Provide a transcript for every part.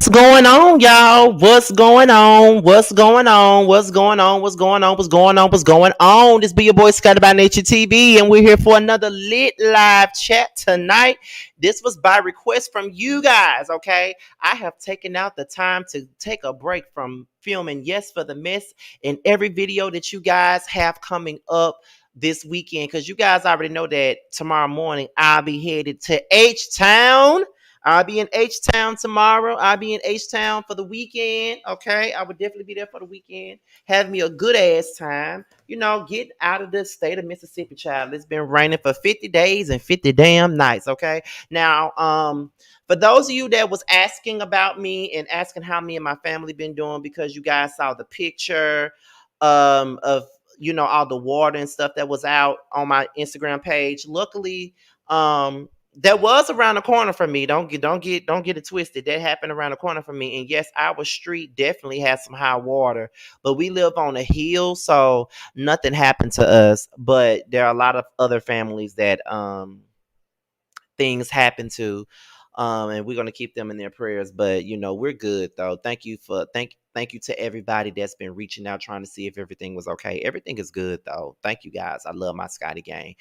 going on, y'all? What's going on? What's going on? What's going on? What's going on? What's going on? What's going on? This be your boy Scotty by Nature TV, and we're here for another lit live chat tonight. This was by request from you guys, okay? I have taken out the time to take a break from filming Yes for the Mess and every video that you guys have coming up this weekend, because you guys already know that tomorrow morning I'll be headed to H Town. I'll be in H Town tomorrow. I'll be in H Town for the weekend. Okay. I would definitely be there for the weekend. Have me a good ass time. You know, get out of the state of Mississippi, child. It's been raining for 50 days and 50 damn nights. Okay. Now, for those of you that was asking about me and asking how me and my family been doing, because you guys saw the picture of all the water and stuff that was out on my Instagram page. Luckily, that was around the corner from me. Don't get it twisted. That happened around the corner from me. And yes, our street definitely has some high water, but we live on a hill, so nothing happened to us. But there are a lot of other families that things happen to. And we're gonna keep them in their prayers. But we're good though. Thank you to everybody that's been reaching out trying to see if everything was okay. Everything is good though. Thank you guys. I love my Scotty gang.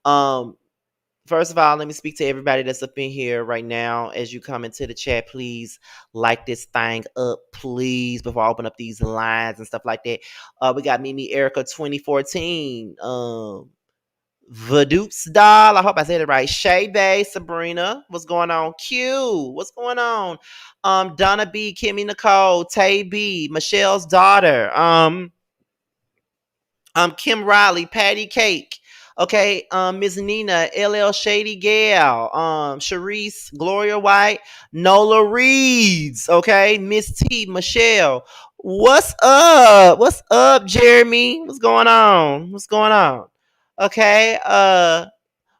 Um First of all, let me speak to everybody that's up in here right now. As you come into the chat, please like this thing up, please, before I open up these lines and stuff like that. We got Mimi Erica 2014. Vadoops doll. I hope I said it right. Shay Bay, Sabrina. What's going on? Q. What's going on? Donna B, Kimmy Nicole, Tay B, Michelle's daughter. Kim Riley, Patty Cake. Okay, Miss Nina, LL Shady Gal, Sharice, Gloria White, Nola Reeds, okay, Miss T, Michelle. What's up? What's up, Jeremy? What's going on? What's going on? Okay,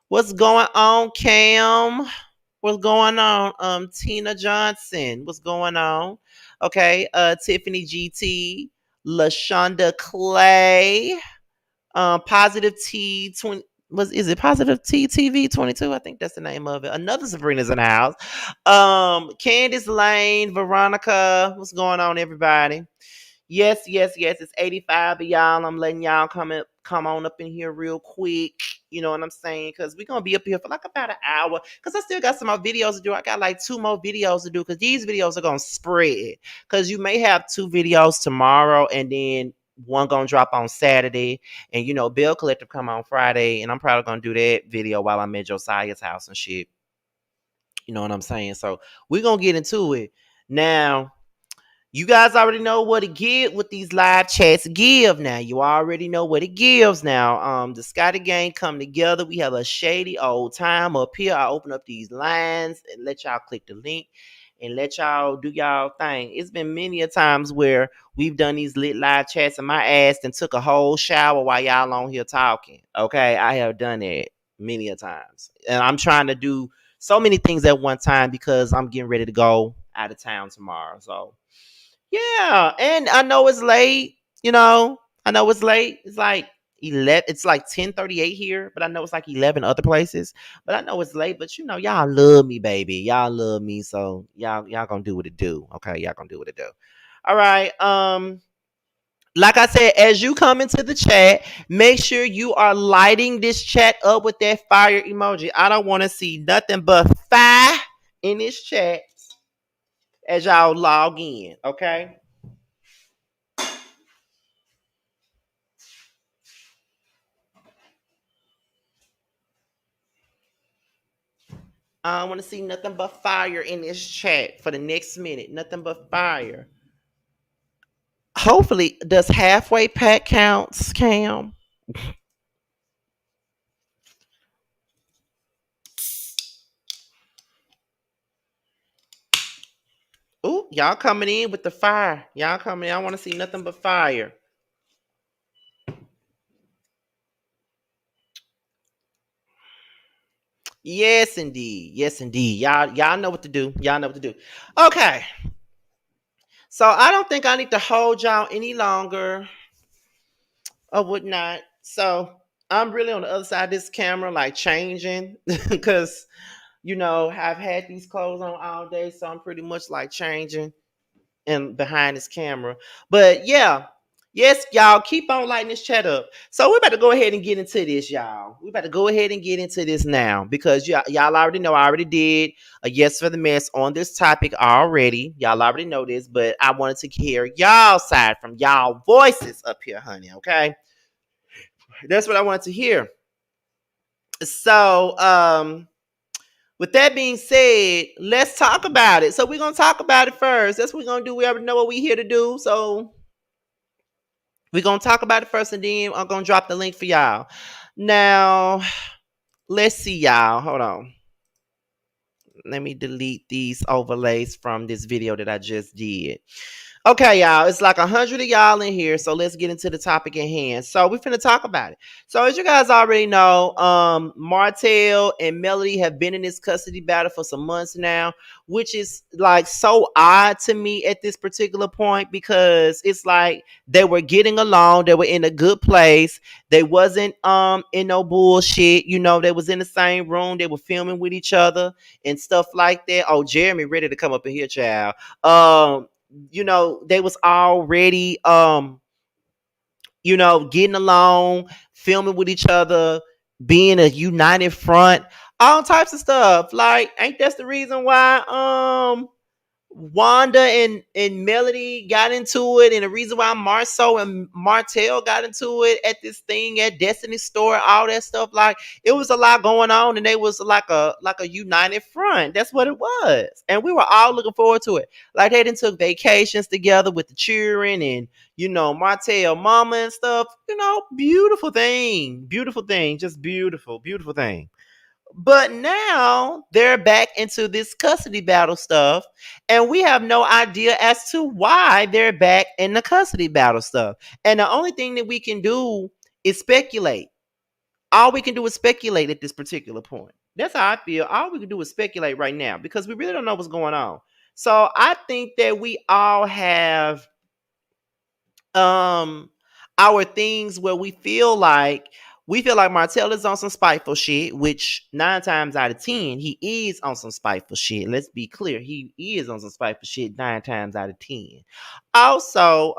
what's going on, Cam? What's going on? Tina Johnson, what's going on? Okay, Tiffany GT, LaShonda Clay, Positive T 20. Is it Positive T TV 22? I think that's the name of it. Another Sabrina's in the house. Candice Lane, Veronica, what's going on, everybody? Yes, yes, yes. It's 85 of y'all. I'm letting y'all come on up in here real quick. You know what I'm saying? Because we're gonna be up here for like about an hour. Because I still got some more videos to do. I got like 2 more videos to do, because these videos are gonna spread. Because you may have 2 videos tomorrow, and then one gonna drop on Saturday. And Bill Collective come on Friday. And I'm probably gonna do that video while I'm at Josiah's house and shit. You know what I'm saying? So we're gonna get into it. Now, you guys already know what it give, what these live chats give now. You already know what it gives now. The Scotty gang come together. We have a shady old time up here. I open up these lines and let y'all click the link and let y'all do y'all thing. It's been many a times where we've done these lit live chats and my ass and took a whole shower while y'all on here talking. Okay, I have done that many a times. And I'm trying to do so many things at one time because I'm getting ready to go out of town tomorrow. So yeah, and I know it's late. I know it's late. It's like 11. It's like 10:38 here, but I know it's like 11 other places. But I know it's late. But y'all love me, baby. Y'all love me, so y'all gonna do what it do. Okay, y'all gonna do what it do. All right. Like I said, as you come into the chat, make sure you are lighting this chat up with that fire emoji. I don't want to see nothing but fire in this chat as y'all log in. Okay. I don't want to see nothing but fire in this chat for the next minute. Nothing but fire. Hopefully, does halfway pack counts, Cam? Ooh, y'all coming in with the fire. Y'all coming in. I want to see nothing but fire. Yes, indeed. Yes, indeed. Y'all know what to do. Y'all know what to do. Okay. So I don't think I need to hold y'all any longer or whatnot. So I'm really on the other side of this camera, like changing, because I've had these clothes on all day, so I'm pretty much like changing and behind this camera. But yeah, yes, y'all keep on lighting this chat up. So we're about to go ahead and get into this, y'all. We're about to go ahead and get into this now because y'all already know I already did a yes for the mess on this topic already. Y'all already know this, but I wanted to hear y'all side from y'all voices up here, honey. Okay, that's what I wanted to hear. So, with that being said, let's talk about it. So we're gonna talk about it first. That's what we're gonna do. We already know what we're here to do. So we're gonna talk about it first, and then I'm gonna drop the link for y'all. Now, let's see, y'all. Hold on. Let me delete these overlays from this video that I just did. Okay, y'all, it's like 100 of y'all in here, so let's get into the topic at hand. So we're finna talk about it. So as you guys already know, Martell and Melody have been in this custody battle for some months now, which is like so odd to me at this particular point because it's like they were getting along, they were in a good place, they wasn't in no bullshit, they was in the same room, they were filming with each other and stuff like that. Oh, Jeremy ready to come up in here, child. They was already getting along, filming with each other, being a united front, all types of stuff. Like, ain't that's the reason why Wanda and Melody got into it, and the reason why Marceau and Martell got into it at this thing at Destiny Store, all that stuff. Like, it was a lot going on, and they was like a united front. That's what it was, and we were all looking forward to it. Like, they done took vacations together with the children, and Martell mama and stuff. Beautiful thing, just beautiful, beautiful thing. But now they're back into this custody battle stuff, and we have no idea as to why they're back in the custody battle stuff. And the only thing that we can do is speculate. All we can do is speculate at this particular point. That's how I feel. All we can do is speculate right now because we really don't know what's going on. So I think that we all have um our things where we feel like Martell is on some spiteful shit, which 9 times out of 10 he is on some spiteful shit. Let's be clear, he is on some spiteful shit 9 times out of 10. Also,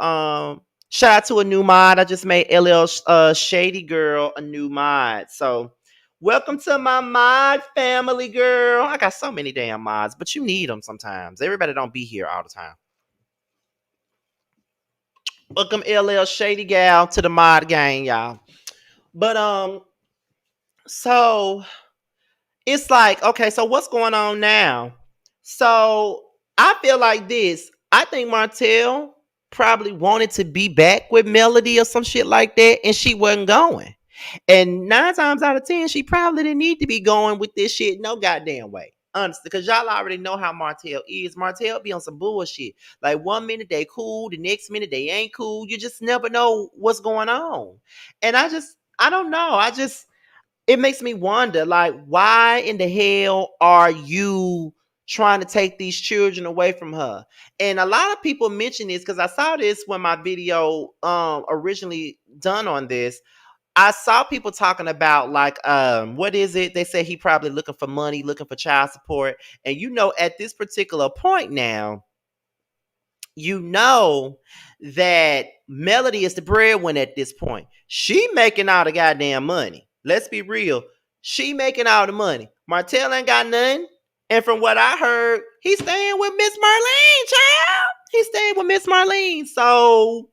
shout out to a new mod I just made, LL Shady Girl, a new mod. So welcome to my mod family, girl. I got so many damn mods, but you need them sometimes. Everybody don't be here all the time. Welcome LL Shady Gal to the mod gang, y'all. But so it's like, okay, so what's going on now? So I feel like this. I think Martell probably wanted to be back with Melody or some shit like that, and she wasn't going. And 9 times out of 10, she probably didn't need to be going with this shit no goddamn way. Honestly, because y'all already know how Martell is. Martell be on some bullshit. Like, 1 minute they cool, the next minute they ain't cool. You just never know what's going on. And I don't know. It makes me wonder, like, why in the hell are you trying to take these children away from her? And a lot of people mention this because I saw this when my video originally done on this. I saw people talking about, like, what is it? They say he probably looking for money, looking for child support. And at this particular point now, you know that Melody is the breadwinner at this point. She making all the goddamn money. Let's be real. She making all the money. Martell ain't got nothing. And from what I heard, he's staying with Miss Marlene, child. He's staying with Miss Marlene. So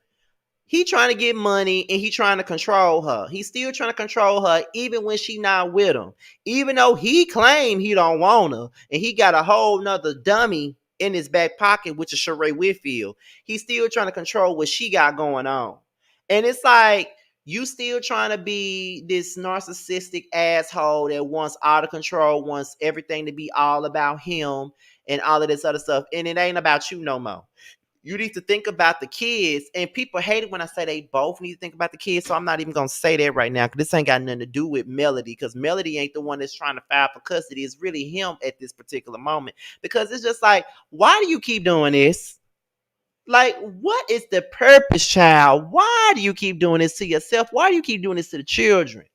he trying to get money and he trying to control her. He's still trying to control her even when she not with him. Even though he claimed he don't want her and he got a whole nother dummy in his back pocket, which is Sheree Whitfield. He's still trying to control what she got going on. And it's like, you still trying to be this narcissistic asshole that wants all the control, wants everything to be all about him and all of this other stuff. And it ain't about you no more. You need to think about the kids. And people hate it when I say they both need to think about the kids. So I'm not even going to say that right now because this ain't got nothing to do with Melody, because Melody ain't the one that's trying to file for custody. It's really him at this particular moment, because it's just like, why do you keep doing this? Like, what is the purpose, child? Why do you keep doing this to yourself? Why do you keep doing this to the children?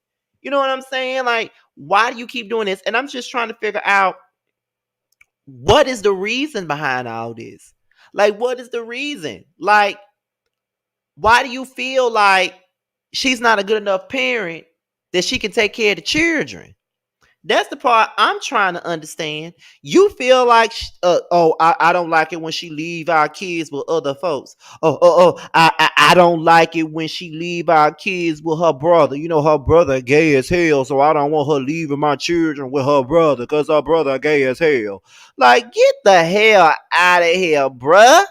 You know what I'm saying? Like, why do you keep doing this? And I'm just trying to figure out What is the reason behind all this? Like, what is the reason? Like, why do you feel like she's not a good enough parent that she can take care of the children? That's the part I'm trying to understand. You feel like, oh, I don't like it when she leave our kids with other folks. I don't like it when she leave our kids with her brother. You know, her brother gay as hell, so I don't want her leaving my children with her brother because her brother gay as hell. Like, get the hell out of here, bruh.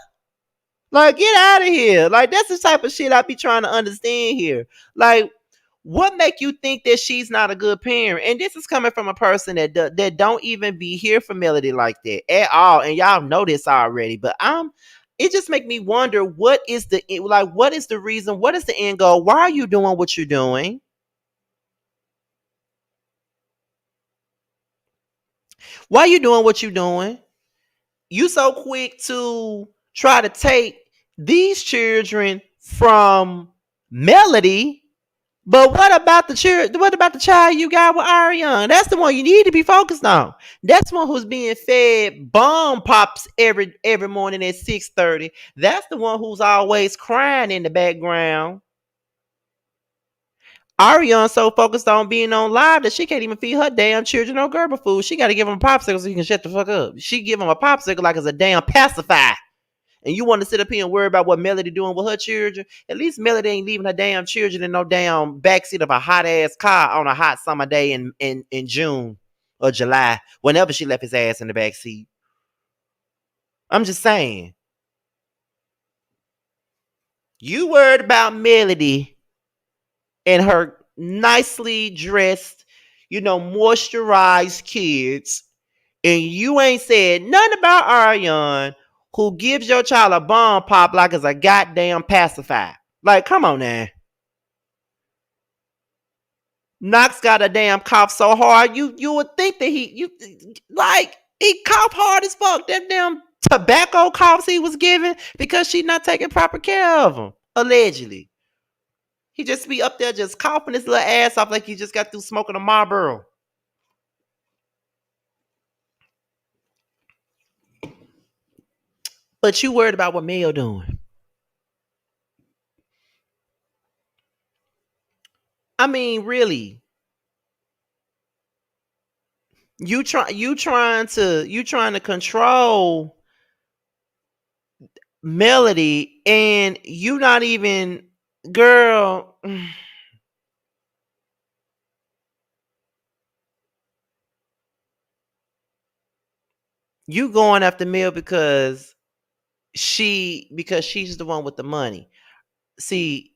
Like, get out of here. Like, that's the type of shit I be trying to understand here. Like, what make you think that she's not a good parent? And this is coming from a person that don't even be here for Melody like that at all. And y'all know this already. But it just make me wonder, what is the reason? What is the end goal? Why are you doing what you're doing? Why are you doing what you're doing? You so quick to try to take these children from Melody. But what about the child? What about the child you got with Ariana? That's the one you need to be focused on. That's the one who's being fed bomb pops every morning at 6:30. That's the one who's always crying in the background. Ariana's so focused on being on live that she can't even feed her damn children no Gerber food. She got to give them a popsicle so you can shut the fuck up. She give them a popsicle like it's a damn pacifier. And you want to sit up here and worry about what Melody doing with her children? At least Melody ain't leaving her damn children in no damn backseat of a hot ass car on a hot summer day in June or July, whenever she left his ass in the backseat. I'm just saying. You worried about Melody and her nicely dressed, moisturized kids, and you ain't said nothing about Ariane, who gives your child a bomb pop like it's a goddamn pacifier. Like, come on now. Knox got a damn cough so hard, you would think that he coughed hard as fuck. That damn tobacco coughs he was giving because she not taking proper care of him. Allegedly. He just be up there just coughing his little ass off like he just got through smoking a Marlboro. But you worried about what Mayo doing. I mean, really. You trying to control Melody, and you not even, girl. You going after Mel because she's the one with the money. See,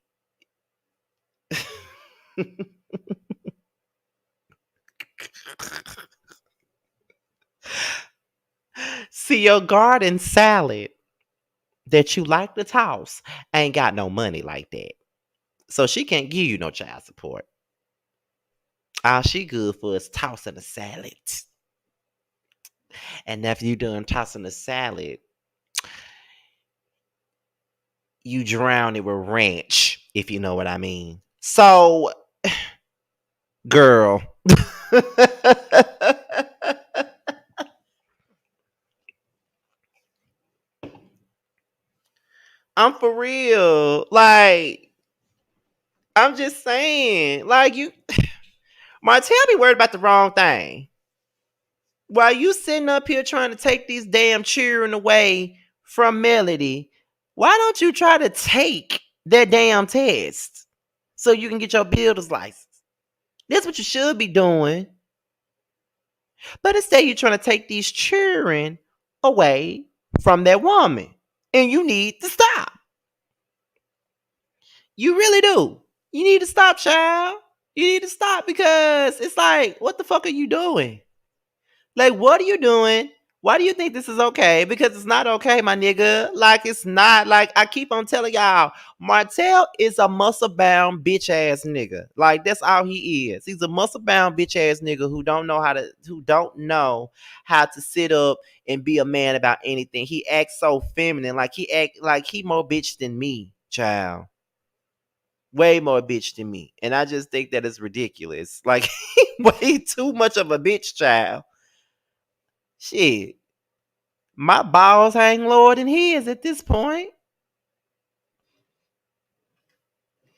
see your garden salad that you like to toss ain't got no money like that. So she can't give you no child support. All she good for is tossing a salad. And after you done tossing the salad, you drown it with ranch, if you know what I mean. So, girl. I'm for real. Like, I'm just saying. Like, Martell be worried about the wrong thing. While you sitting up here trying to take these damn children away from Melody, why don't you try to take that damn test so you can get your builder's license? That's what you should be doing. But instead, you're trying to take these children away from that woman. And you need to stop. You really do. You need to stop, child. You need to stop because it's like, what the fuck are you doing? Like, what are you doing? Why do you think this is okay? Because it's not okay, my nigga. Like, it's not. Like, I keep on telling y'all, Martell is a muscle bound bitch ass nigga. Like, that's all he is. He's a muscle bound bitch ass nigga who don't know how to sit up and be a man about anything. He acts so feminine. Like, he act like he more bitch than me, child. Way more bitch than me. And I just think that is ridiculous. Like, way too much of a bitch, child. Shit. My balls hang lower than his at this point.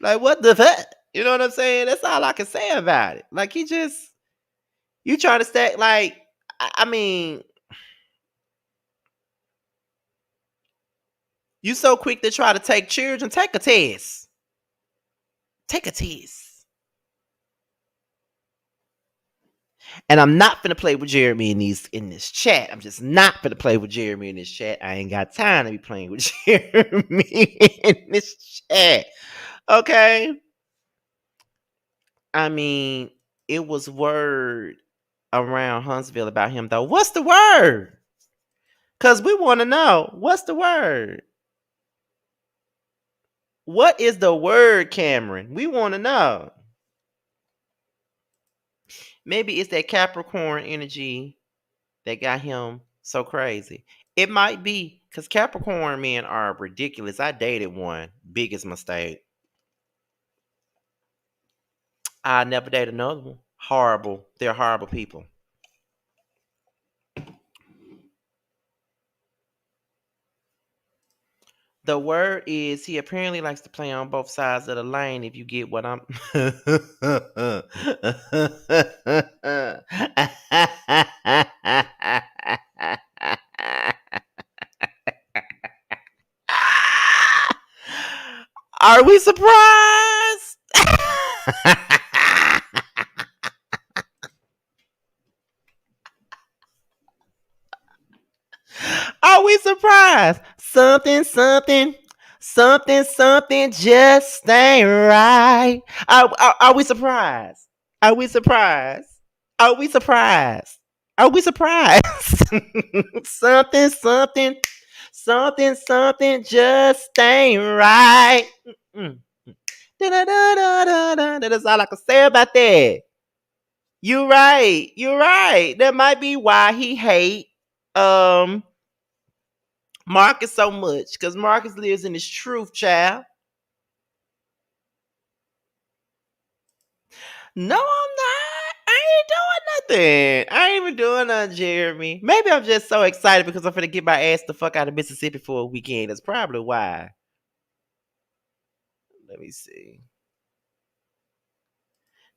Like, what the fuck? You know what I'm saying? That's all I can say about it. Like, he just, you trying to stack, like, I mean, you so quick to try to take children. Take a test. Take a test. And I'm not finna play with Jeremy in this chat. I'm just not finna play with Jeremy in this chat. I ain't got time to be playing with Jeremy in this chat. Okay. I mean, it was word around Huntsville about him though. What's the word? Cause we want to know. What's the word? What is the word, Cameron? We want to know. Maybe it's that Capricorn energy that got him so crazy. It might be because Capricorn men are ridiculous. I dated one. Biggest mistake. I never date another one. Horrible. They're horrible people. The word is he apparently likes to play on both sides of the lane. If you get what I'm. Are we surprised? Are we surprised? Something just ain't right. Are we surprised? Are we surprised? Are we surprised? Are we surprised? something, something, something just ain't right. Mm-mm. Da-da-da-da-da-da. That's all I can say about that. You're right. You're right. That might be why he hate um Marcus so much. Because Marcus lives in his truth, child. No, I'm not. I ain't doing nothing. I ain't even doing nothing, Jeremy. Maybe I'm just so excited because I'm finna get my ass the fuck out of Mississippi for a weekend. That's probably why. Let me see.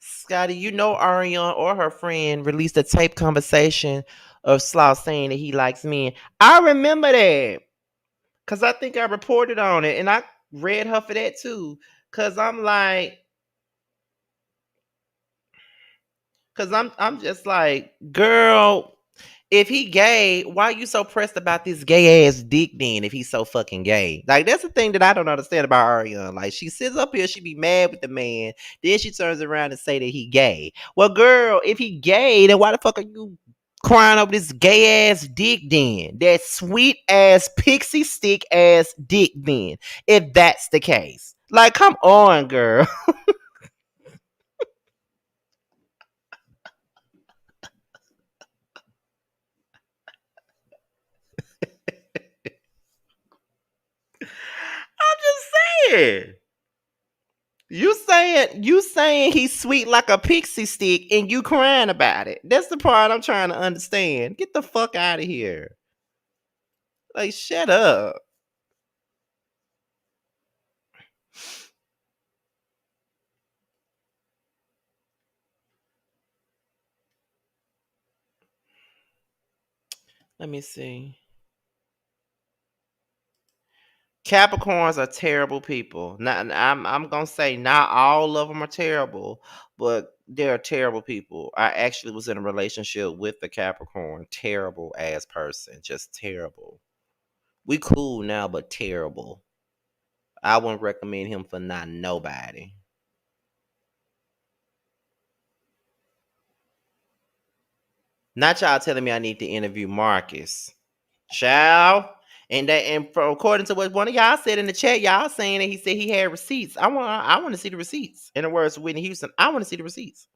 Scotty, you know Ariane or her friend released a tape conversation of Slaw saying that he likes men. I remember that. Cause I think I reported on it and I read her for that too. Cause I'm like, cause I'm just like, girl, if he gay, why you so pressed about this gay ass dick then if he's so fucking gay? Like that's the thing that I don't understand about Ariana. Like she sits up here, she be mad with the man, then she turns around and say that he gay. Well, girl, if he gay, then why the fuck are you crying over this gay ass dick then? That sweet ass pixie stick ass dick then, if that's the case. Like, come on, girl. I'm just saying. You saying he's sweet like a pixie stick and you crying about it. That's the part I'm trying to understand. Get the fuck out of here. Like shut up. Let me see. Capricorns are terrible people. Not I'm gonna say not all of them are terrible, but they're terrible people. I actually was in a relationship with a Capricorn. Terrible ass person. Just terrible. We cool now, but terrible. I wouldn't recommend him for not nobody. Not y'all telling me I need to interview Marcus. Child. According to what one of y'all said in the chat, y'all saying that he said he had receipts. I want to see the receipts. In the words of Whitney Houston, I want to see the receipts.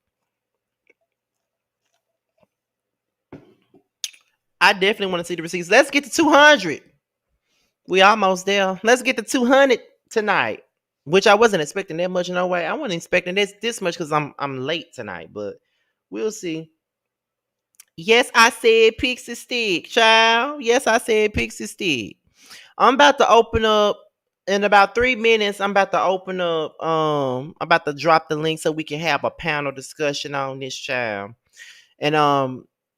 I definitely want to see the receipts. Let's get to 200. We almost there. Let's get to 200 tonight. Which I wasn't expecting that much. No way. I wasn't expecting this much because I'm late tonight, but we'll see. Yes, I said pixie stick, child. Yes, I said pixie stick. I'm about to open up in about 3 minutes. I'm about to open up. I'm about to drop the link so we can have a panel discussion on this, child. And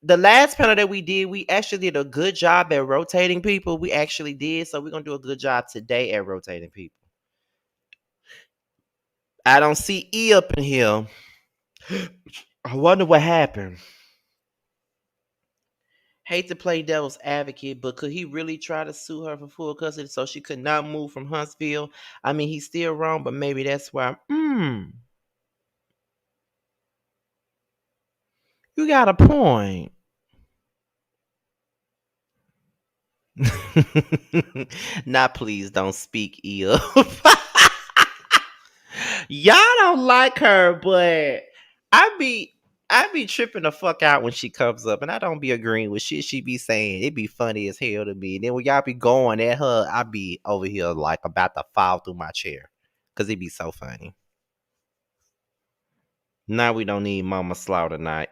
the last panel that we did, we actually did a good job at rotating people. We actually did, so we're gonna do a good job today at rotating people. I don't see E up in here. I wonder what happened. Hate to play devil's advocate, but could he really try to sue her for full custody so she could not move from Huntsville? I mean, he's still wrong, but maybe that's why. You got a point. Not please don't speak ill. Y'all don't like her, but I be I be tripping the fuck out when she comes up, and I don't be agreeing with shit she be saying. It be funny as hell to me. And then when y'all be going at her, I be over here like about to fall through my chair, cause it be so funny. Now we don't need Mama Slaughter night.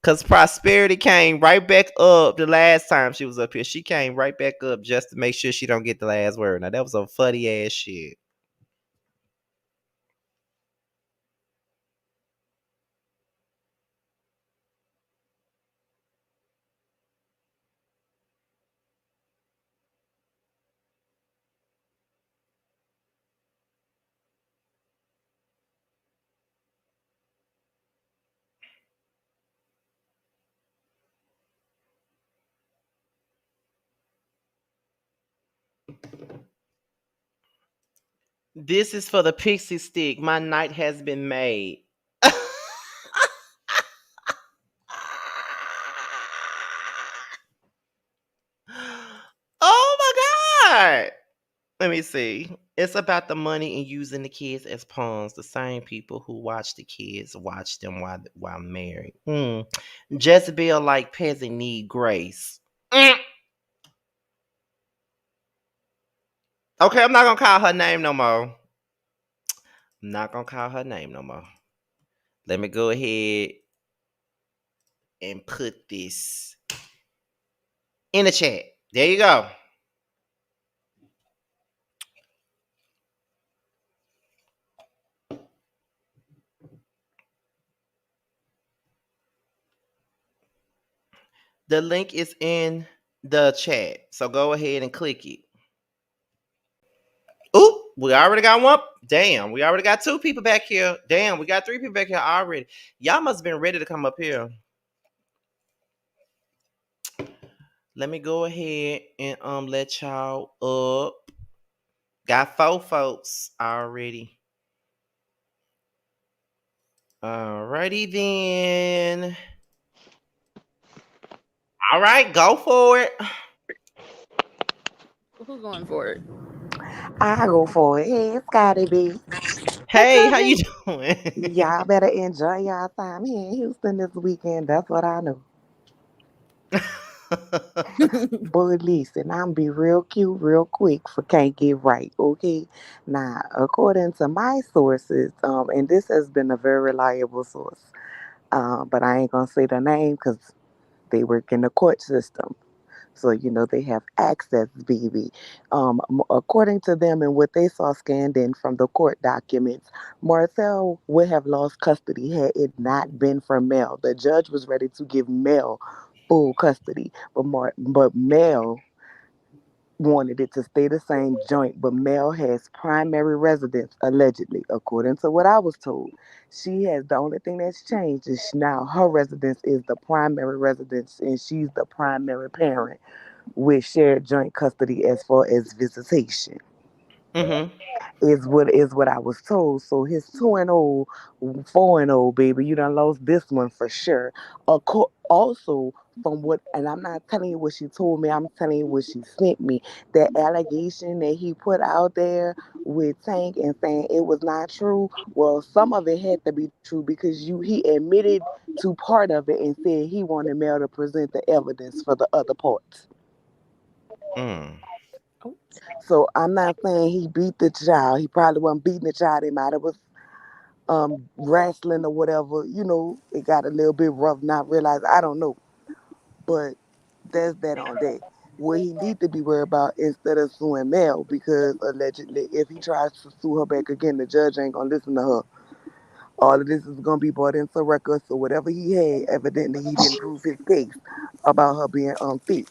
Cause prosperity came right back up the last time she was up here. She came right back up just to make sure she don't get the last word. Now that was a funny ass shit. This is for the pixie stick. My night has been made. Oh my god. Let me see. It's about the money and using the kids as pawns. The same people who watch the kids watch them while married. Jezebel like peasant need grace. Mm. Okay, I'm not gonna call her name no more. I'm not gonna call her name no more. Let me go ahead and put this in the chat. There you go. The link is in the chat. So go ahead and click it. Oop, we already got one. Damn, we already got two people back here. Damn, we got three people back here already. Y'all must have been ready to come up here. Let me go ahead and let y'all up. Got four folks already. Alrighty then. All right, go for it. Who's going for it? I go for it. Hey, Scotty B. Hey, Hey, how you cousin. doing? Y'all better enjoy y'all time here in Houston this weekend. That's what I know. But listen, I'm be real cute, real quick for can't get right, okay? Now, according to my sources, and this has been a very reliable source, but I ain't gonna say the name because they work in the court system. So, they have access, baby. According to them and what they saw scanned in from the court documents, Martell would have lost custody had it not been for Mel. The judge was ready to give Mel full custody, but Mel wanted it to stay the same joint. But Mel has primary residence, allegedly, according to what I was told. She has the only thing that's changed is now her residence is the primary residence, and she's the primary parent with shared joint custody as far as visitation Mm-hmm. is what I was told. So his 2-0, 4-0, baby, you done lost this one for sure. Also, from what, and I'm not telling you what she told me, I'm telling you what she sent me. That allegation that he put out there with Tank and saying it was not true. Well, some of it had to be true because he admitted to part of it and said he wanted Mel to present the evidence for the other parts. Mm. So I'm not saying he beat the child. He probably wasn't beating the child. They might have was wrestling or whatever. It got a little bit rough. Not realize I don't know, but that's that on that. What he need to be worried about instead of suing Mel, because allegedly if he tries to sue her back again, the judge ain't gonna listen to her. All of this is gonna be brought into record. So whatever he had, evidently he didn't prove his case about her being unfit,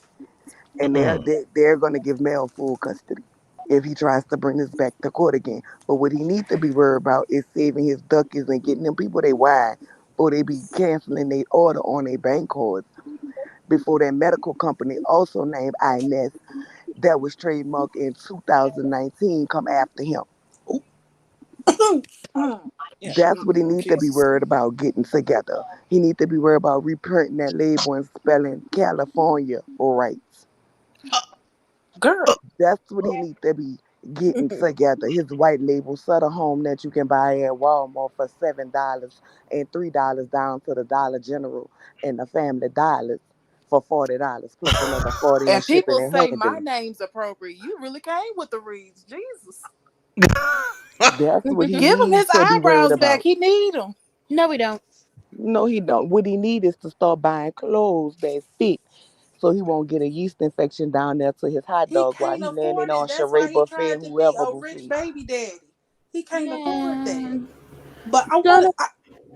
and Mm. they're gonna give Mel full custody if he tries to bring this back to court again. But what he needs to be worried about is saving his duckies and getting them people they wine, or they be canceling their order on their bank cards before that medical company also named Inez that was trademarked in 2019 come after him. Ooh. Yeah, she That's gonna what get he them needs to be kisses. worried about getting together. He needs to be worried about reprinting that label and spelling California rights. Girl. That's what he needs to be getting together. His white label Sutter Home that you can buy at Walmart for $7 and $3 down to the Dollar General and the Family Dollars for $40 plus another 40 in And shipping people and say my handling. name's appropriate. You really came with the reads, Jesus. That's what he Give him needs his to be worried eyebrows back. about. He need them. No, we don't. No, he don't. What he need is to start buying clothes that fit, so he won't get a yeast infection down there to his hot He dog while can't he landing afford on it. That's why Charade he buffet and tried to be whoever a rich buffet. baby daddy. He can't afford that. Man, But I want don't to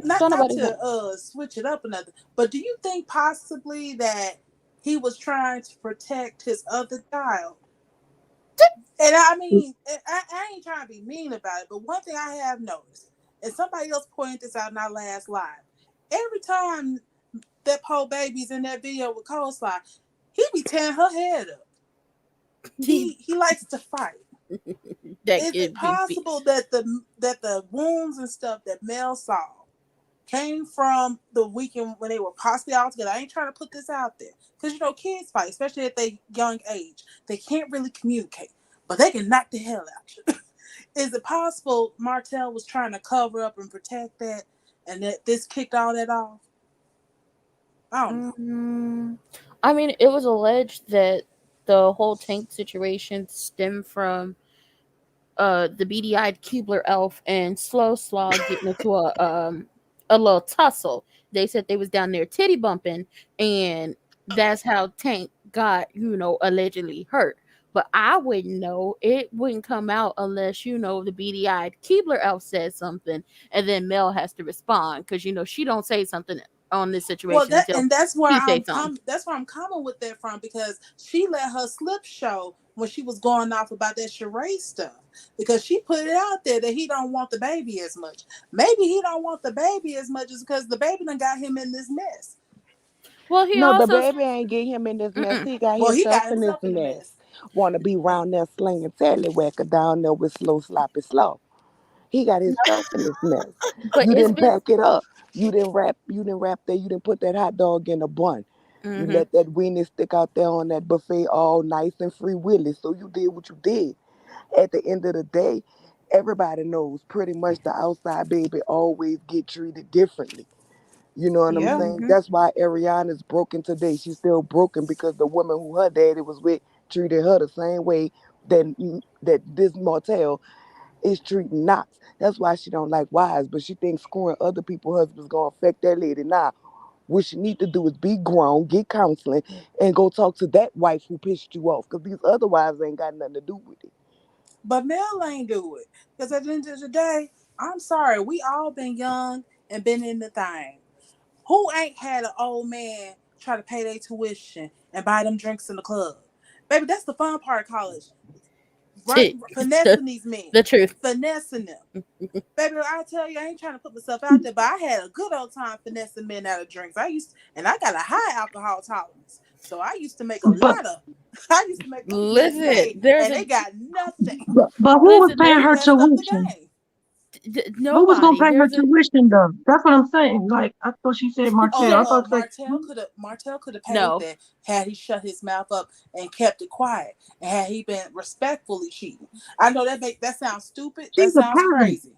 not don't not nobody to know. switch it up another. But do you think possibly that he was trying to protect his other child? And I mean, I ain't trying to be mean about it, but one thing I have noticed, and somebody else pointed this out in our last live, every time that poor baby's in that video with Coleslaw, he be tearing her head up. He likes to fight. That Is it kid be possible that the wounds and stuff that Mel saw came from the weekend when they were possibly all together? I ain't trying to put this out there because kids fight, especially at their young age. They can't really communicate, but they can knock the hell out you. Is it possible Martell was trying to cover up and protect that, and that this kicked all that off? I don't know. Mm, I mean, it was alleged that the whole tank situation stemmed from the beady-eyed Keebler elf and Slow Slaw getting into a little tussle. They said they was down there titty bumping, and that's how Tank got allegedly hurt. But I wouldn't know. It wouldn't come out unless the beady-eyed Keebler elf says something, and then Mel has to respond because she don't say something on this Well, situation that until and that's where he says something. That's where I'm coming with that from, because she let her slip show when she was going off about that charade stuff, because she put it out there that he don't want the baby as much. Maybe he don't want the baby as much as because the baby done got him in this mess. Well, he No, the also baby ain't get him in this mess. mm-mm. He got Well, he himself got in this himself in the mess. mess. Want to be round there slinging tallywhacker down there with slow sloppy slow. He got himself in this mess. But You it's didn't been pack it up. You didn't wrap there. You didn't put that hot dog in a bun. You mm-hmm. let that weenie stick out there on that buffet all nice and free willy. So you did what you did. At the end of the day, everybody knows pretty much the outside baby always get treated differently. You know what I'm Yeah. saying? Mm-hmm. That's why Ariana's broken today. She's still broken because the woman who her daddy was with treated her the same way that this Martell is treating Knox. That's why she don't like wives, but she thinks screwing other people's husbands gonna affect that lady. Nah, what she need to do is be grown, get counseling, and go talk to that wife who pissed you off. Cause these other wives ain't got nothing to do with it. But Mel ain't do it. Because at the end of the day, I'm sorry, we all been young and been in the thing. Who ain't had an old man try to pay their tuition and buy them drinks in the club? Baby, that's the fun part of college. Right, the, finessing these men. the truth. Finessing them. Baby, I tell you, I ain't trying to put myself out there, but I had a good old time finessing men out of drinks. And I got a high alcohol tolerance. So I used to make a But lot of I used to make them men Listen, pay and they got nothing. but who was listen. paying They her messed up the tuition? game. Who was gonna Nobody. pay her There's a tuition though? That's what I'm saying. Like I thought she said Martell. Oh, I thought like Martell could have paid no. that had he shut his mouth up and kept it quiet, and had he been respectfully cheating. I know that sounds stupid. That she's a sounds peasant. crazy.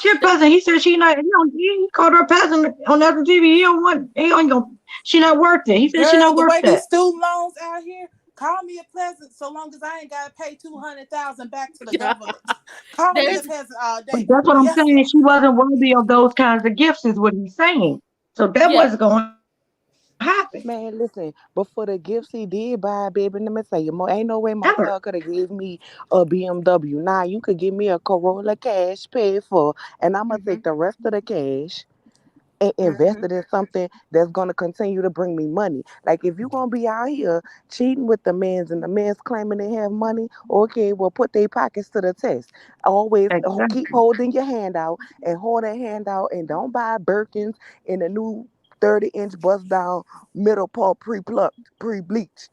She a peasant. He said she not. He called her a peasant on national TV. He don't want. He ain't gonna. She not worth it. He said she Girl, not the worth way these that. student loans out here, Call me a peasant so long as I ain't gotta pay 200,000 back to the government. Call me a There's peasant all But day. that's what I'm Yes, sir. saying. She wasn't worthy of those kinds of gifts, is what he's saying. So that yeah, wasn't going to happen. Man, listen, but for the gifts he did buy, baby, let me tell you, ain't no way Ever. Martell could have gave me a BMW. Nah, you could give me a Corolla cash paid for, and I'm gonna hmm take the rest of the cash and hmm invest it in something that's gonna continue to bring me money. Like if you're gonna be out here cheating with the men's and the men's claiming they have money, okay, well put their pockets to the test. Always keep Exactly. holding your hand out and hold that hand out and don't buy Birkins in a new 30-inch bust down middle part pre-plucked, pre-bleached.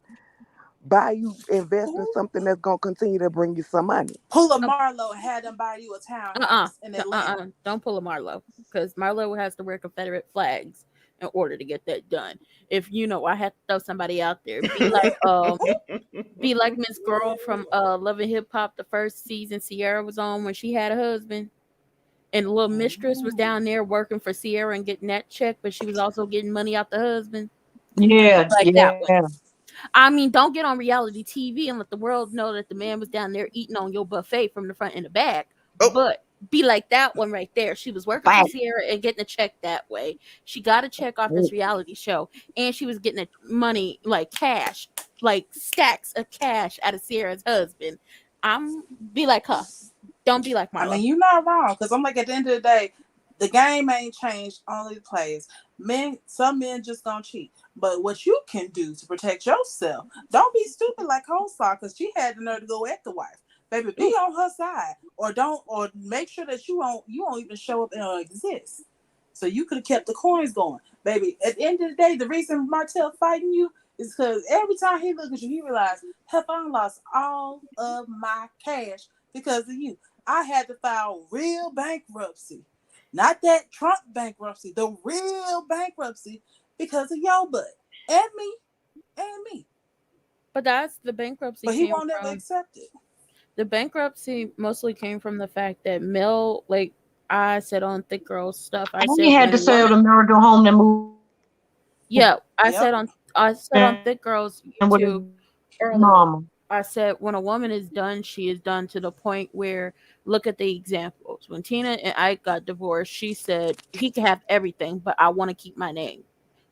Buy you invest in Ooh. something that's gonna continue to bring you some money. Pull a Marlowe and have them buy you a townhouse in Atlanta. Don't pull a Marlo because Marlo has to wear Confederate flags in order to get that done. If you know, I had to throw somebody out there. Be like Miss Girl from Love and Hip Hop. The first season Sierra was on when she had a husband, and the little mistress was Ooh. down there working for Sierra and getting that check, but she was also getting money out the husband. Be Yeah, like that one. yeah. I mean, don't get on reality TV and let the world know that the man was down there eating on your buffet from the front and the back. Oh, But be like that one right there. She was working for Fact. Sierra and getting a check that way. She got a check off this reality show, and she was getting money like cash, like stacks of cash out of Sierra's husband. I'm be like her. Don't be like I Marlo. mean, you're not wrong because I'm like at the end of the day, the game ain't changed. Only the players. Men, some men just gonna cheat. But what you can do to protect yourself, don't be stupid like Holt because she had the nerve to go at the wife. Baby, be Oof. on her side, or don't, or make sure that you won't even show up and exist. So you could have kept the coins going, baby. At the end of the day, the reason Martell fighting you is because every time he look at you, he realized, "Hell, I lost all of my cash because of you. I had to file real bankruptcy, not that Trump bankruptcy, the real bankruptcy because of your butt and me and me." But that's the bankruptcy But he came won't ever from. accept it. The bankruptcy mostly came from the fact that Mel, like I said on Thick Girl stuff, I And he said had when to a sell woman, the marital home and move yeah, Yep. I said on Thick Girls in with his YouTube earlier, mama. I said when a woman is done, she is done to the point where look at the examples. When Tina and Ike got divorced, she said he can have everything, but I want to keep my name.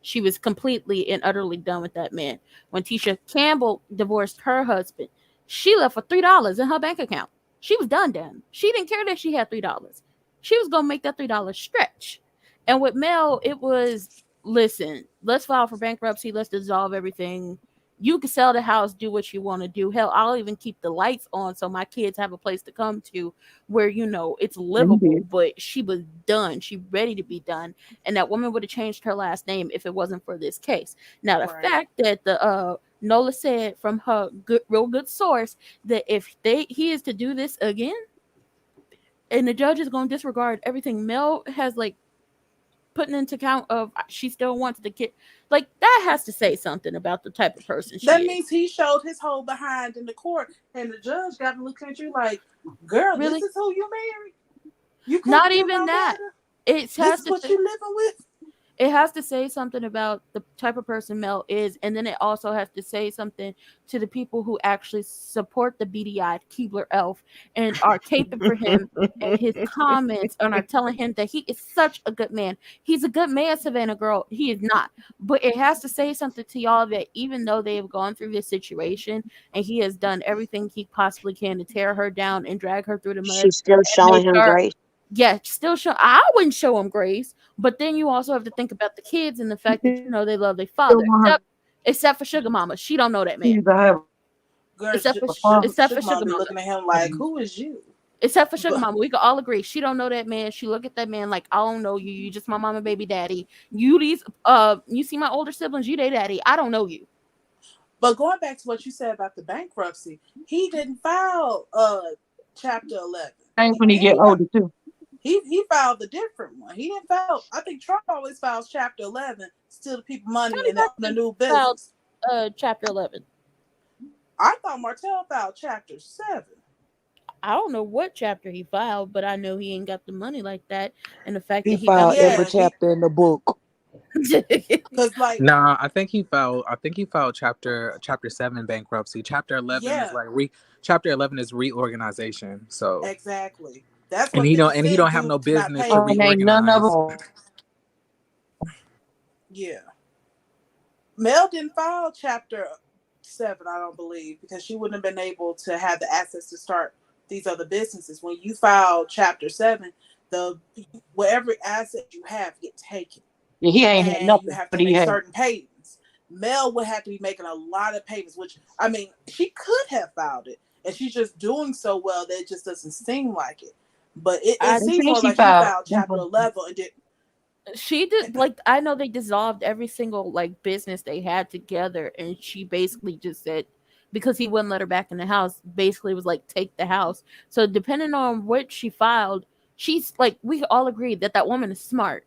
She was completely and utterly done with that man. When Tisha Campbell divorced her husband, she left with $3 in her bank account. She was done. She didn't care that she had $3. She was gonna make that $3 stretch. And with Mel, it was listen, let's file for bankruptcy, let's dissolve everything. You can sell the house, do what you want to do. Hell, I'll even keep the lights on so my kids have a place to come to where it's And he livable. did. But she was done. She ready to be done, and that woman would have changed her last name if it wasn't for this case. Now, the Right. fact that the Nola said from her real good source that if he is to do this again, and the judge is going to disregard everything Mel has like putting into account of she still wants the kid, like that has to say something about the type of person That she is. means he showed his whole behind in the court, and the judge got to look at you like, "Girl, this Really, is who you married. You not couldn't do even no that. better. It This has is to what you living with." it has to say something about the type of person Mel is, and then it also has to say something to the people who actually support the beady-eyed Keebler elf and are caping for him and his comments and are telling him that he is such a good man. He's a good man, Savannah girl. He is not. But it has to say something to y'all that even though they have gone through this situation and he has done everything he possibly can to tear her down and drag her through the mud She's still and make showing him her, grace. yeah, still show. I wouldn't show him grace, but then you also have to think about the kids and the He fact that they love their still father, want her except for Sugar Mama. She don't know that man. kids to have Girl, Except for a father. except for Sugar Mom Sugar be Mama. looking at him like, "Who is you?" Except for Sugar But Mama, we can all agree she don't know that man. She look at that man like I don't know you. You just my mama, baby daddy. You see my older siblings. You they daddy. I don't know you. going back to what you said about the bankruptcy, he didn't file Chapter 11. Thanks when he He get older too. he filed a different one. He didn't file. I think Trump always files Chapter 11, steal the people money Tony and open a Braxton new filed business. chapter 11. I thought Martell filed Chapter 7. I don't know what chapter he filed, but I know he ain't got the money like that. And the fact He that he got filed the money, every Yeah, he chapter in the book. Because like, Nah, I think he filed. I think he filed chapter 7 bankruptcy. yeah, Chapter 11 is reorganization. So exactly. That's and what he don't 50 and he Cent don't have do no to not business pay to And ain't people. none of them. reorganize. Yeah. Mel didn't file Chapter 7, I don't believe, because she wouldn't have been able to have the assets to start these other businesses. When you file Chapter 7, the whatever asset you have get taken, Yeah, he ain't had and you nothing, have but to he make had. certain payments. Mel would have to be making a lot of payments, which I mean, she could have filed it, and she's just doing so well that it just doesn't seem like it. But it They seems think more she like she filed. filed That's Chapter what. 11 and did. She did, like, I know they dissolved every single like business they had together, and she basically just said, because he wouldn't let her back in the house, basically was like, take the house. So depending on what she filed, she's like, we all agreed that that woman is smart.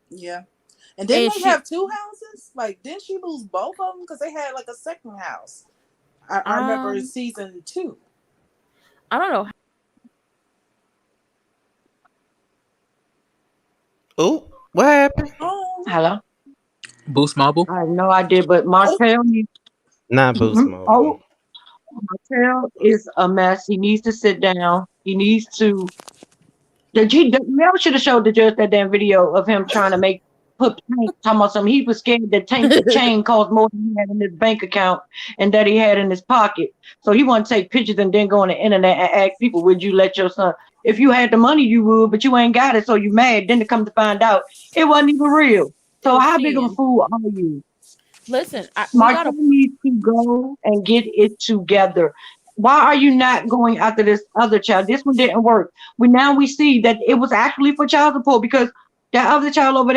Yeah. And didn't And they she, have two houses? Like, didn't she lose both of them? Because they had like a second house. I remember in um season 2. I don't know. Oh, what happened? Oh, Hello. Boost Mobile. I have no idea, but oh, Martell needs. Not Boost Mobile. Oh, Martell is a mess. He needs to sit down. He needs to. The Mel should have showed the judge that damn video of him trying to make put Tank talking about something. He was scared that Tank chain cost more than he had in his bank account and that he had in his pocket. So he want to take pictures and then go on the internet and ask people, "Would you let your son? If you had the money, you would, but you ain't got it, so you mad." Then to come to find out, it wasn't even real. It So was how big of a Shein. fool are you? Listen, we Martell gotta. needs to go and get it together. Why are you not going after this other child? This one didn't work. We see that it was actually for child support because that other child over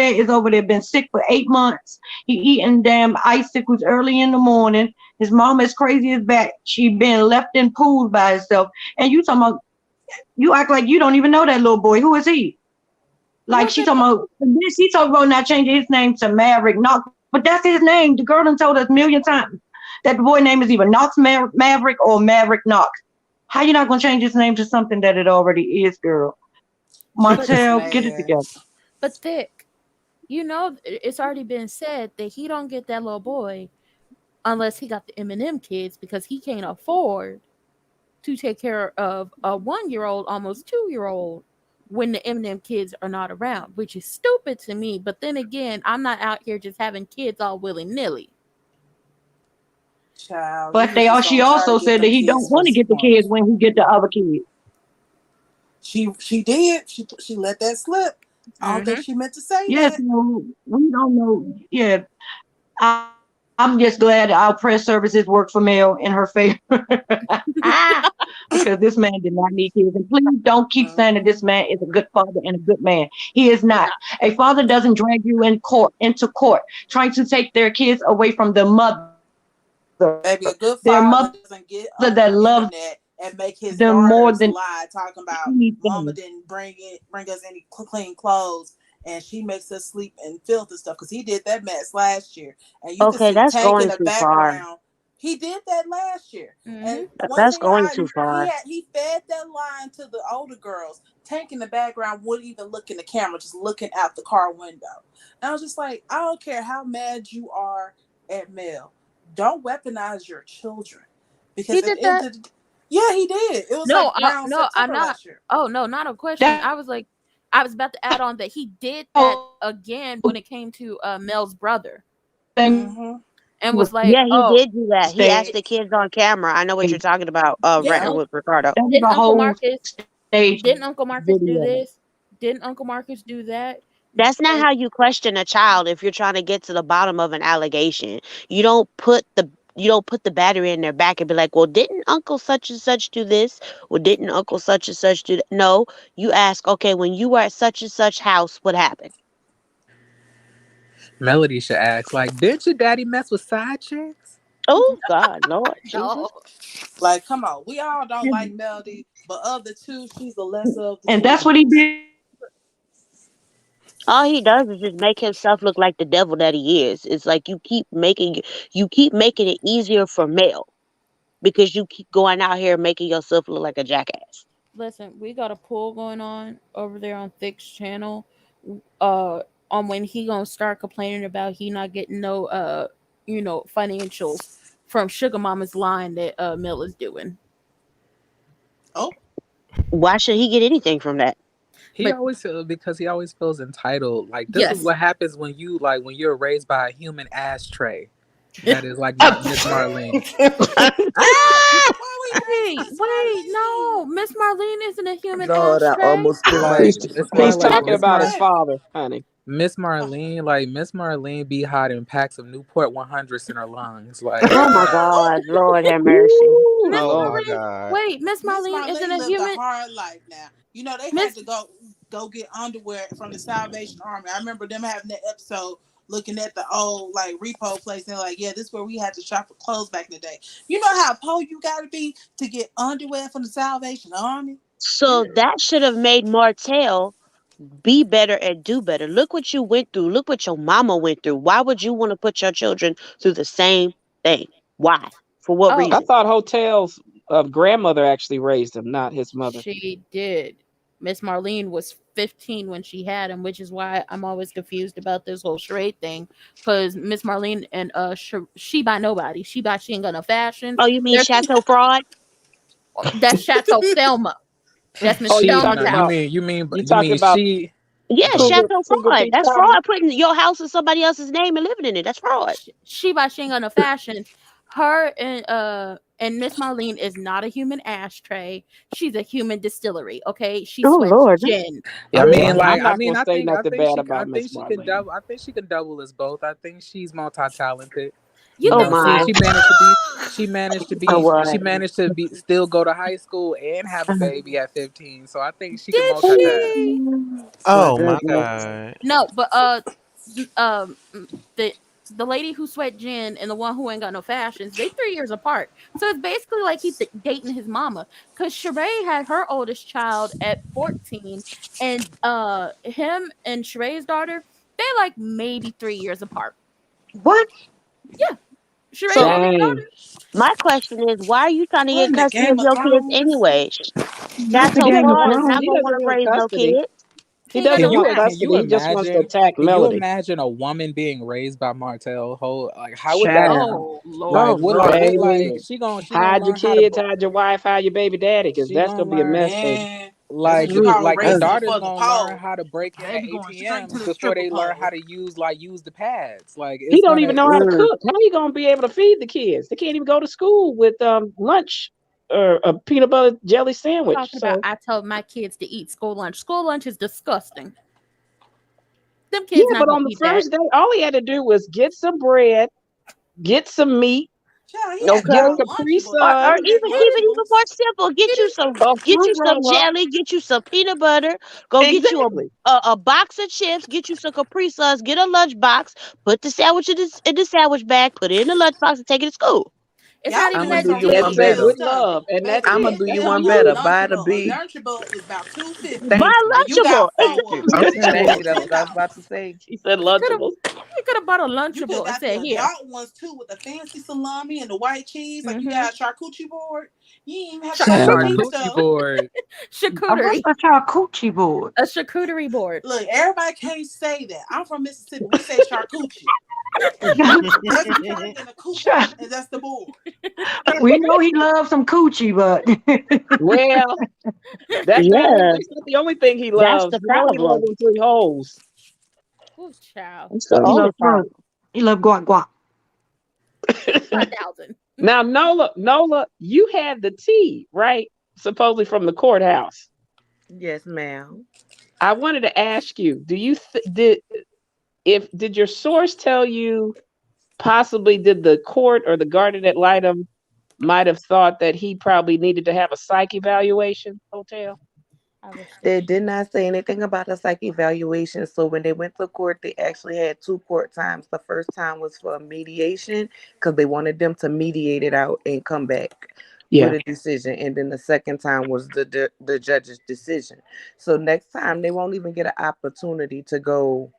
there been sick for 8 months. He eating damn icicles early in the morning. His mom is crazy as bat. She been left in pools by herself. And you talking about you act like you don't even know that little boy. Who is he? Like What she the talking about this, he talking about not changing his name to Maverick Knox, but that's his name. The girl done told us a million times that the boy name is either Maverick or Maverick Knox. How you not gonna change his name to something that it already is, girl? she's but just Martell, get it mad. together. but thick. You know, it's already been said that he don't get that little boy unless he got the M&M kids, because he can't afford to take care of a 1 year old, almost 2 year old, when the M&M kids are not around, which is stupid to me. But then again, I'm not out here just having kids all willy nilly. Child, he But was just she gonna try to also get said them that he kids don't for want to some get the points. kids when he get the other kids. She did. She let that slip. I don't think Mm-hmm. she meant to say Yes, that. no, we don't know. Yeah, I'm just glad our press services work for Mel in her favor. Because this man did not need kids. And please don't keep saying that this Hmm. man is a good father and a good man. He is not. A father doesn't drag you into court trying to take their kids away from their mother. Their mother Baby, that a good loves father doesn't get them on the more than internet and make his anything. daughters lie, talking about mama didn't bring us any clean clothes, and she makes us sleep in filth and stuff. Because he did that mess last year, and you can Okay, see that's Tank in going the too far. background. He did that last year, and Mm-hmm. one That's thing going too far. he fed that line to the older girls. Tank in the background wouldn't even look in the camera, just looking out the car window. And I was just like, I don't care how mad you are at Mel, don't weaponize your children, He because at did the end that. of the yeah, he did. It was No, like around no, I'm September not. last year. Oh no, not a question. That I was like, I was about to add on that he did that whole again when it came to Mel's brother, thing Mm-hmm. and was was like, Yeah, he oh, did do that. He asked the kids on camera. I know what you're staged. talking about. didn't Ranting Uncle with Ricardo. That was didn't a Uncle whole Marcus stage didn't Uncle Marcus do video. this? Didn't Uncle Marcus do that? That's not And how you question a child if you're trying to get to the bottom of an allegation. You don't put the you don't put the battery in their back and be like, "Well, didn't Uncle such and such do this? Or didn't Uncle such and such do that?" No, you ask, "Okay, when you were at such and such house, what happened?" Melody should ask, like, did your daddy mess with side chicks? Oh God, Lord no, Jesus. Like, come on, we all don't like And, Melody, but of the two, she's the lesser of the and two. that's what he did to Mel. All he does is just make himself look like the devil that he is. It's like you keep making it easier for Mel because you keep going out here making yourself look like a jackass. listen, we got a poll going on over there on Thick's channel. Uh, on when he gonna start complaining about he not getting no financials from Sugar Mama's line that Mill is doing. Oh, Why should he get anything from that? He But always because he always feels entitled. Like this is yes. what happens when you're raised by a human ashtray. That is like Miss Marlene. why we raising Wait, Miss wait, Marlene? no, Miss Marlene isn't a human Lord, I ashtray. almost spit my Like He's tea. it's more he's like talking What? about his What? father, honey. Oh, Miss Marlene be hiding packs of Newport 100s in her lungs. Like Oh my oh, God, Lord have mercy. Ooh, Miss Oh my Lord. Marlene, god. wait, Miss Miss Marlene isn't Marlene a lived a human. hard life. Now they had Miss, to go get underwear from the Salvation Army. I remember them having that episode looking at the old like repo place and like, yeah, this is where we had to shop for clothes back in the day. You know how poor you got to be to get underwear from the Salvation Army? So that should have made Martell be better and do better. Look what you went through. Look what your mama went through. Why would you want to put your children through the same thing? Why? For what oh, I reason? thought Hotel's grandmother actually raised him, not his mother. she did. Miss Marlene was 15 when she had him, which is why I'm always confused about this whole charade thing. Because Miss Marlene and she by nobody. She ain't got no fashions. Oh, you mean There's Chateau Fraud? that's Chateau Thelma. That's Miss Oh, you she Thelma's no, talking you about house. mean you mean you you talking mean about she Yeah, go ahead. Chateau Cougar Fraud. Peach That's County? fraud. Putting your house in somebody else's name and living in it. That's fraud. She ain't got no fashions. Her and Miss Marlene is not a human ashtray. She's a human distillery. Okay, she Oh sweats Lord. gin. I mean, I'm like, not gonna say nothing bad I about think Miss she can Marlene. double. I think she can double as both. I think she's multi-talented. You Oh think my. She managed to be. Oh She what? managed to be still go to high school and have a baby at 15. So I think she can did multitask. she? My Oh my goodness. god. No, but the the lady who sweat gin and the one who ain't got no fashions, they 3 years apart. So it's basically like he's dating his mama. Cause Sheree had her oldest child at 14, and him and Sheree's daughter, they like maybe 3 years apart. What? Yeah, Sheree So and his Dang. daughter. my question is, why are you trying to what get in the custody of Game of your kids Thrones? anyway? Not the Chateau Game of Fraud is Well, not Thrones. he gonna doesn't want to want raise no custody. kids. He He ain't got doesn't no want Can you custody. He fashions. just wants to attack Can you Melody. imagine a woman being raised by Martell? Whole like how would that Child. Oh like Oh Lord. Lord. Baby. she gonna Hide your learn how to kids, hide your wife, hide your baby daddy, because she that's gonna gonna be a learn mess, baby. Man, that's what you Mm, call like the raising mm. it daughter's for the gonna learn pole. how to break in the Baby going straight to ATMs the before stripper they learn how pole. to use the pads. Like He it's don't even gonna know how to Mm. cook. How you gonna be able to feed the kids? They can't even go to school with lunch or a peanut butter jelly sandwich. Talking about So I told my kids to eat school lunch. School lunch is disgusting. Them yeah, kids not but gonna on the eat that. first day, all he had to do was get some bread, get some meat, Child, he had to get buy a Okay. a Capri Lunchable to Or Sun, bring back even He keep it didn't. even more Lunchables. simple. He didn't. a Get fruit you some roll up. jelly, get you some peanut butter, go get you Exactly. a box of chips, get you some Capri Suns, get a lunch box, put the sandwich in the sandwich bag, put it in the lunch box, and take it to school. It's Y'all not be even I'm gonna doing that do some you Just one rich deep. say girl better. with stuff. love, and that's Baby, I'm gonna it. do you on one your better. Buy the Lunchable. A big. Lunchable is about $2.50. Thank you. Buy And you Lunchable. got four of them. Thank Lunchables. you. That's what I was $10. about to say. He said Could have. Lunchables. You could have bought a You could have Lunchable and got the said, "Here." adult ones too with the fancy salami and the white cheese. Like you Mm-hmm. got a charcuterie board. You ain't even have to Char- buy a no Child. deep charcuterie stuff. board. What's charcuterie, a charcuterie board? a charcuterie board. Look, everybody can't say that. I'm from Mississippi. We say charcuterie. That's different than a coochie, Char- and that's the board. we know he loves some coochie, but Well, Yeah, that's not the only thing he that's loves. the You know he loves problem. them three holes. Oh, child. That's the So he only loves problem. fun. He loves guac guac. 1,000. now Nola, you had the tea, right? Supposedly from the courthouse. Yes, ma'am. I wanted to ask you, do you did your source tell you possibly did the court or the guardian ad litem might have thought that he probably needed to have a psych evaluation, Hotel? I wish they They did. did not say anything about a psych evaluation. So when they went to court, they actually had two court times. The first time was for mediation because they wanted them to mediate it out and come back with Yeah. a decision. And then the second time was the judge's decision. So next time they won't even get an opportunity to go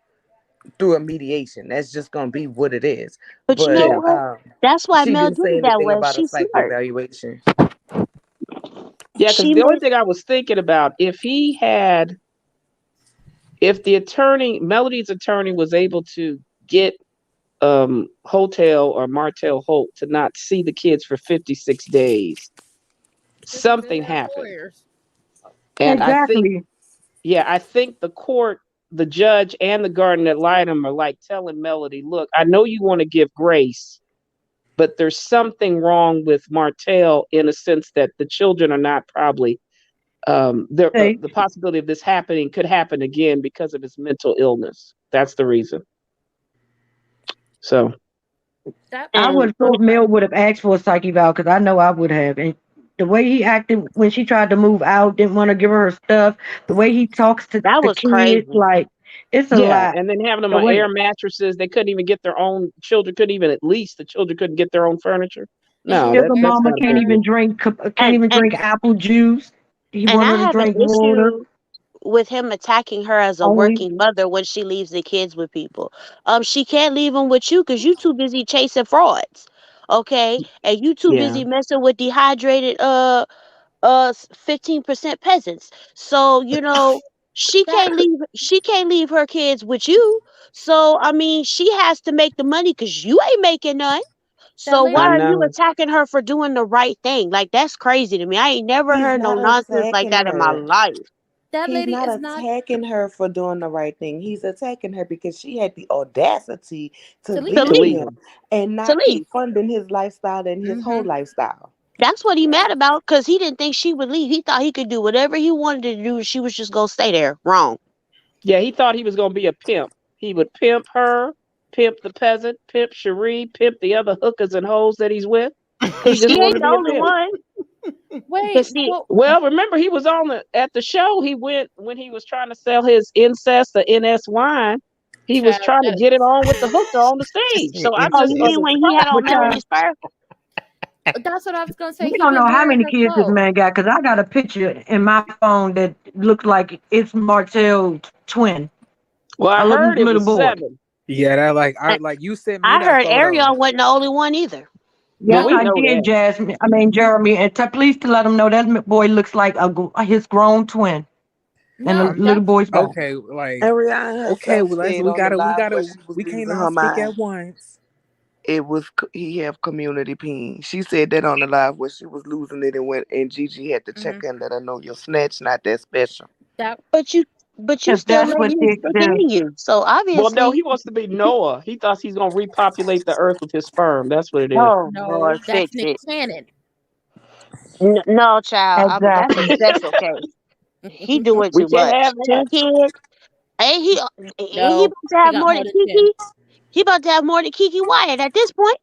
through a mediation. That's just gonna be what it is. But you know But Yeah. what? That's why she Mel didn't did say it that anything way. about a She's psych smart. evaluation. Yeah, because She the only made thing I was thinking about, if the attorney, Melody's attorney, was able to get Hotel or Martell Holt to not see the kids for 56 days, They're some good something ass happened. lawyers. And I think, Exactly. yeah, I think the court, the judge, and the guardian ad litem are like telling Melody, look, I know you want to give grace, but there's something wrong with Martell in a sense that the children are not probably Say, the possibility of this happening could happen again because of his mental illness. That's the reason. So That I And would have thought Mel would have asked for a psyche eval because I know I would have. And the way he acted when she tried to move out, didn't want to give her stuff, the way he talks to that the was kids, crazy. like it's a yeah, lot. and then having them The on way air mattresses, they couldn't even get their own. Children couldn't even, at least the children couldn't get their own furniture. No, and that sugar that's mama not a good deal. can't And even and drink apple juice. He and want I her to have an drink water issue with him attacking her as a only. working mother when she leaves the kids with people. She can't leave them with you because you too busy chasing frauds. Okay, and you too Yeah, busy messing with dehydrated 15% peasants. So that she can't leave her kids with you. So I mean she has to make the money because you ain't making none. that So I why lady are you know. attacking her for doing the right thing? Like that's crazy to me. I ain't never He's heard no not nonsense like attacking that in my her. life. that He's lady not is not attacking her for doing the right thing. He's attacking her because she had the audacity to to To leave leave. To leave leave. him. him and To not leave. keep funding his lifestyle and his whole Mm-hmm. lifestyle. That's what he mad about because he didn't think she would leave. He thought he could do whatever he wanted to do. She was just gonna stay there. Wrong. Yeah, he thought he was going to be a pimp. He would pimp her, pimp the peasant, pimp Cherie, pimp the other hookers and hoes that he's with. He just She wanted ain't to the be a only pimp. one. Wait, Cause see, well, Well, remember he was on at the show. He went when he was trying to sell his incest, the NS wine. He was child, trying to that get it on with the hooker on the She stage. said So I'm oh, just you mean incest. when he had on But Melody's fur? that's what I was gonna say. we He don't been know how wearing many her kids this clothes. man got because I got a picture in my phone that looks like it's Martell's twin, well, I a heard it little was boy. 7. Yeah, that I, like you sent me I that heard photo. Ariel wasn't the only one either. Well, Yes, we I No, know did, that. Jasmine. I mean Jeremy, and please to let him know that boy looks like his grown twin and a no, I'm little that's boy's body. okay. Like And Rihanna okay, herself well let's said on the live where she was we can't losing all her speak mind. at once. It was he have community pain. She said that on the live where she was losing it and went and Gigi had to check hmm in, let her know your snatch not that special. that But you If still that's letting what him Dick stick it do. in you. So Well, no, obviously, he wants to be Noah. He thought he's going to repopulate the earth with his sperm. That's what it is. oh no, Lord, that's fix Nick it. Cannon. No, child. That's a Exactly. special case. He doing We too can't much. have that. 10 kids. Ain't he No, about to he have got more more than than 10. Kiki? He about to have more than Kiki Wyatt at this point.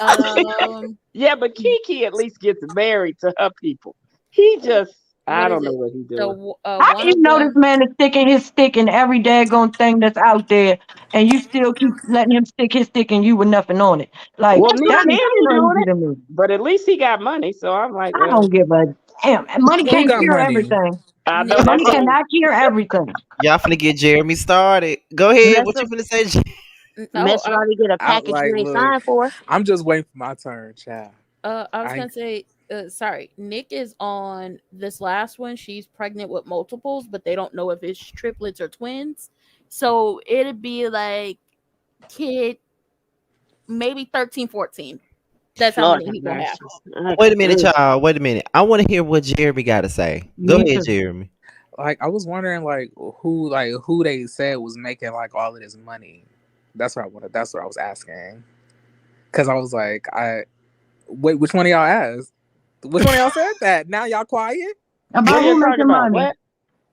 Um, Yeah, but Kiki at least gets married to her people. He just, I what is don't know it? what he's The doing. How one do you of know this them. man is sticking his stick in every daggone thing that's out there, and you still keep letting him stick his stick in you with nothing on it? Like Well, That's what neither that I'm is is he saying. doing crazy it, to me. but at least he got money. So I'm like, I well, don't give a damn. And money Who can't got cure money? everything. I know Nick that's Money right. Cannon. cannot cure everything. Y'all finna get Jeremy started. Go ahead. Mess What you up, finna say? Oh, mess around and get a I package like you ain't look. signed for. I'm just waiting for my turn, child. I was I gonna say, sorry, Nick is on this last one. She's pregnant with multiples, but they don't know if it's triplets or twins. So it'd be like kid, maybe 13, 14. That's how Lord many have he gonna have. mercy. Uh, Wait a minute, mm. y'all. Wait a minute. I want to hear what Jeremy got to say. Go Me ahead, too. Jeremy. I was wondering who they said was making like all of this money. That's what I wanted. That's what I was asking. Cause I was like, I wait, which one of y'all asked? Which one of y'all said that? Now y'all quiet? What About are you who talking making about? money? What?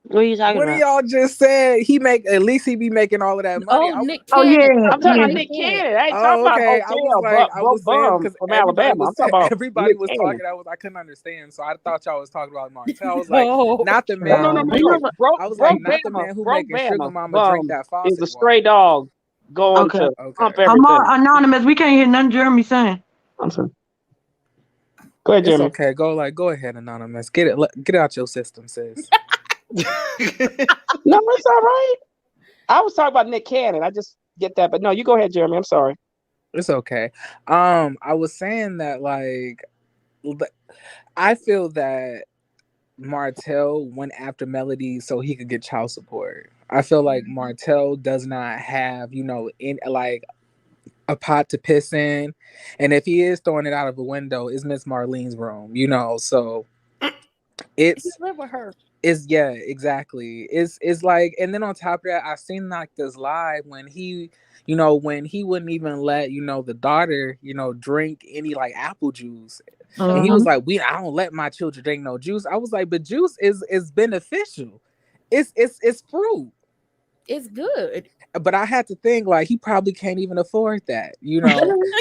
What are you talking What of about? y'all just said he make at least he be making all of that money? Oh, I Nick Oh Cannon. yeah, I'm talking yeah. about Nick Nick Cannon. Cannon. I ain't talking Oh, about okay. Hotel, I broke was saying bums because from Alabama. I'm talking about everybody Nick was Cannon. talking. I couldn't understand, so I thought y'all was talking about Martell. I was like, Oh, not the Oh no man no who Child. no You no! making. know, Broke I was like, broke not the Bama, man who broke making sugar Bama mama drink bums that is a faucet stray water. dog going okay. to Okay, pump everything. Anonymous, we can't hear nothing Jeremy saying. I'm sorry. Go ahead, it's Jeremy. okay. Go ahead, anonymous. Get it out your system, sis. No, it's all right. I was talking about Nick Cannon. I just get that, but no, you go ahead, Jeremy. I'm sorry. It's okay. I was saying that I feel that Martell went after Melody so he could get child support. I feel like Martell does not have, in like a pot to piss in, and if he is throwing it out of a window, it's Miss Marlene's room, So He it's live with her. it's yeah, exactly. It's like, and then on top of that, I seen like this live when when he wouldn't even let the daughter drink any like apple juice, and he So was Mm-hmm. like, I don't let my children drink no juice. I was like, but juice is beneficial. It's fruit. it's good. But I had to think like he probably can't even afford that.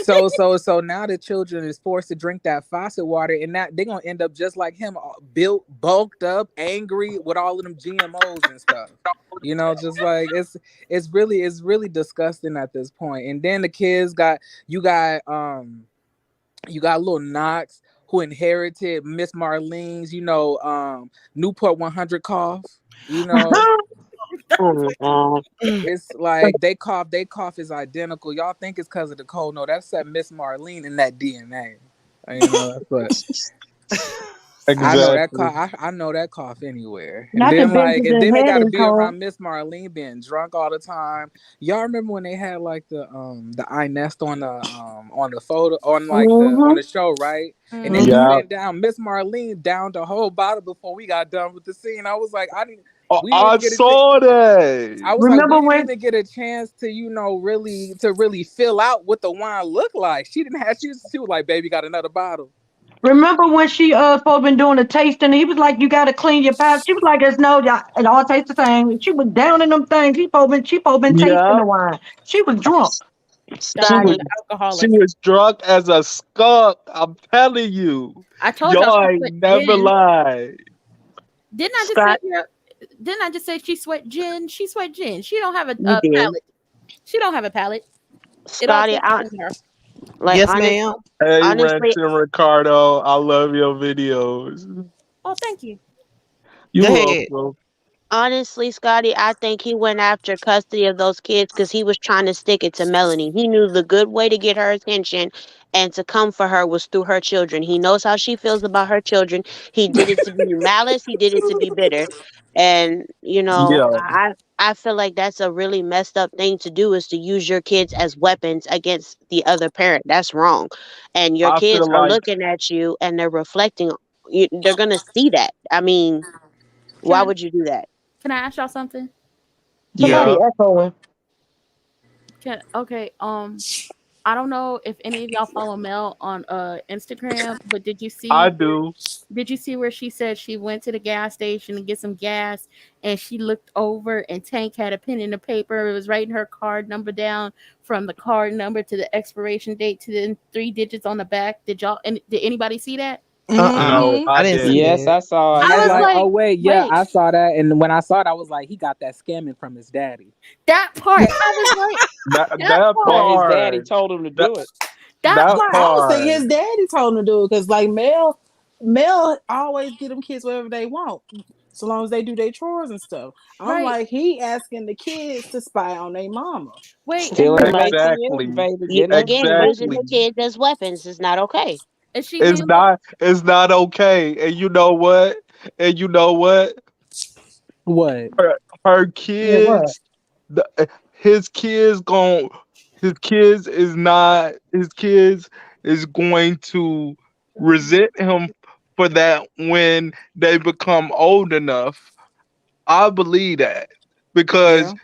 So now the children is forced to drink that faucet water, and that they're gonna end up just like him, built, bulked up, angry with all of them GMOs and stuff. Just like it's really disgusting at this point. And then the kids you got little Knox who inherited Miss Marlene's Newport 100 cough. You know, Oh my God. It's like they cough is identical. Y'all think it's because of the cold? No, that's that Miss Marlene in that DNA. But I know that Exactly. cough. I know that cough anywhere. And Not the then business they ahead got to and be cold. around Miss Marlene being drunk all the time. Y'all remember when they had like the I nest on the photo on Mm-hmm. the show, right? And they was Mhm. Yeah. sitting down. Miss Marlene downed the whole bottle before we got done with the scene. I was like, Oh, we didn't I even get a chance. saw that. I was like, Remember we didn't when? even get a chance to, really fill out what the wine looked like. She didn't have. She was like, baby, got another bottle. Remember when she supposed been doing the tasting? He was like, "You got to clean your palate." She was like, "There's no, y'all, it all tastes the same." She was down in them things. She supposed been tasting Yeah. the wine. She was drunk. That She woman was is Scotty, an she alcoholic. was drunk as a skunk. I'm telling you. I told y'all Y'all she ain't sweat never gin. lied. Didn't I just say Scott, here? Didn't I just say she sweat gin? She sweat gin. She don't have you a did. palate. She don't have a palate. It all Scotty, tastes the same to her. like Yes, ma'am. Hey, Rex honestly, and Ricardo, I love your videos. Oh, thank you. You Go ahead. welcome. honestly, Scotty, I think he went after custody of those kids because he was trying to stick it to Melanie. He knew the good way to get her attention and to come for her was through her children. He knows how she feels about her children. He did it to be malice. He did it to be bitter. And Yeah, I feel like that's a really messed up thing to do is to use your kids as weapons against the other parent. That's wrong. And your I kids feel are like looking at you and they're reflecting. They're gonna see that. I mean, why Can would you do that? Can I ask y'all something? Somebody yeah, echoing. Okay. I don't know if any of y'all follow Mel on Instagram, but I do. did you see where she said she went to the gas station to get some gas and she looked over and Tank had a pen and a paper. It was writing her card number down from the card number to the expiration date to the three digits on the back. Did anybody see that? Mm-mm. No, Mm-hmm. I I didn't see didn't. Yes, that. I saw it. I Yeah, was like, Yep. oh like, wait, yeah, wait, I saw that, and when I saw it, I was like, he got that scamming from his daddy. that part. I was like, that That part. Yeah, his daddy part. told him to That do it. That that But I part. don't think part. his daddy told him to do it because, like, Mel always get them kids whatever they want, so long as they do their chores and stuff. I'm Right. like, he asking the kids to spy on their mama. Wait, and Still then ain't like 18 years, Exactly. baby. You Getting her again using Exactly. the education. kids as weapons is not okay. is she It's being low? not. It's not okay. And you know what? And you know what? What? Her Yeah, what? kids. His kids gon' His kids is not. His kids is going to resent him for that when they become old enough. I believe that because Yeah.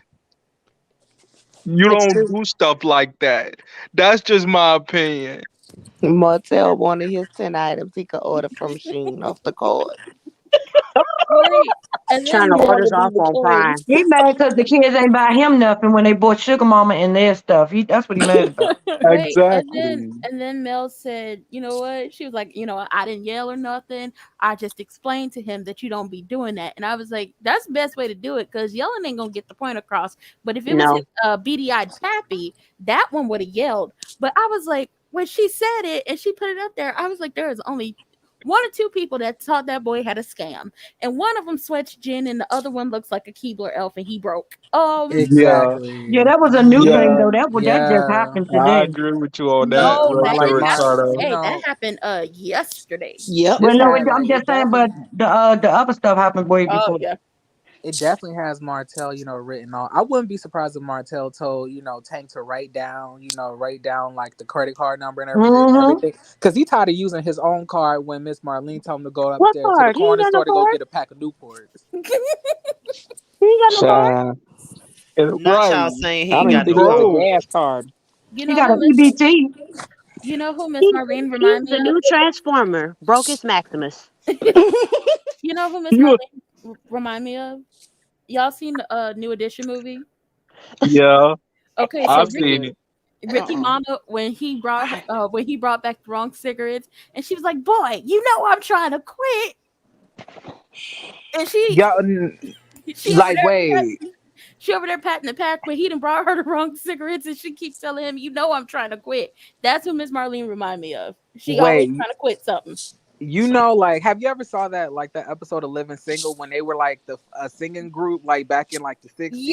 you It's don't true. do stuff like that. That's just my opinion. Martell wanted his 10 items he could order from Sheen off the card. Wait, and Trying then to Going orders to be off the on king. Prime. He mad because the kids ain't buy him nothing when they bought Sugar Mama and their stuff. That's what he mad about. wait, and then Exactly. Mel said, you know what? She was like, I didn't yell or nothing. I just explained to him that you don't be doing that. And I was like, that's the best way to do it because yelling ain't gonna get the point across. But if it was his No. beady eyed pappy, that one would have yelled. But I was like, when she said it and she put it up there, I was like, there is only one or two people that thought that boy had a scam, and one of them sweats gin, and the other one looks like a Keebler elf, and he broke. Yeah. Yeah, Exactly. that was a new thing Yeah. though. That just Yeah. happened I today. agree with you on that, Yeah. No, But that Rex like and didn't my happen Ricardo. today. That happened yesterday. Yep. Well, no, like I'm it just saying, but definitely the other stuff happened way Oh before. yeah. it definitely has Martell, written on. I wouldn't be surprised if Martell told, Tank to write down like the credit card number and Mm-hmm. everything. Because he tired of using his own card when Miss Marlene told him to go up What there to the card? He ain't corner got no store to go card. get a pack of Newports. He ain't got no card. Child. Not Right. y'all saying he I ain't don't even got think no he has a No. card. gas card. You He know got who an Miss EBT. you know who Miss He, Marlene he's remind me the of? new Transformer, Brocus Maximus. You know who Miss You, Marlene remind me of? Y'all seen the New Edition movie? yeah, Okay, so I've That's seen Ricky good. it. Ricky Uh-uh. Mama I, when he brought back the wrong cigarettes, and she was like, "Boy, you know I'm trying to quit," and Yeah, she over like there wait, patting, she over there patting the pack when he done brought her the wrong cigarettes, and she keeps telling him, "You know I'm trying to quit." That's who Miss Marlene remind me of. She always wait. trying to quit something. Like, have you ever saw that like the episode of Living Single when they were like the a singing group like back in like the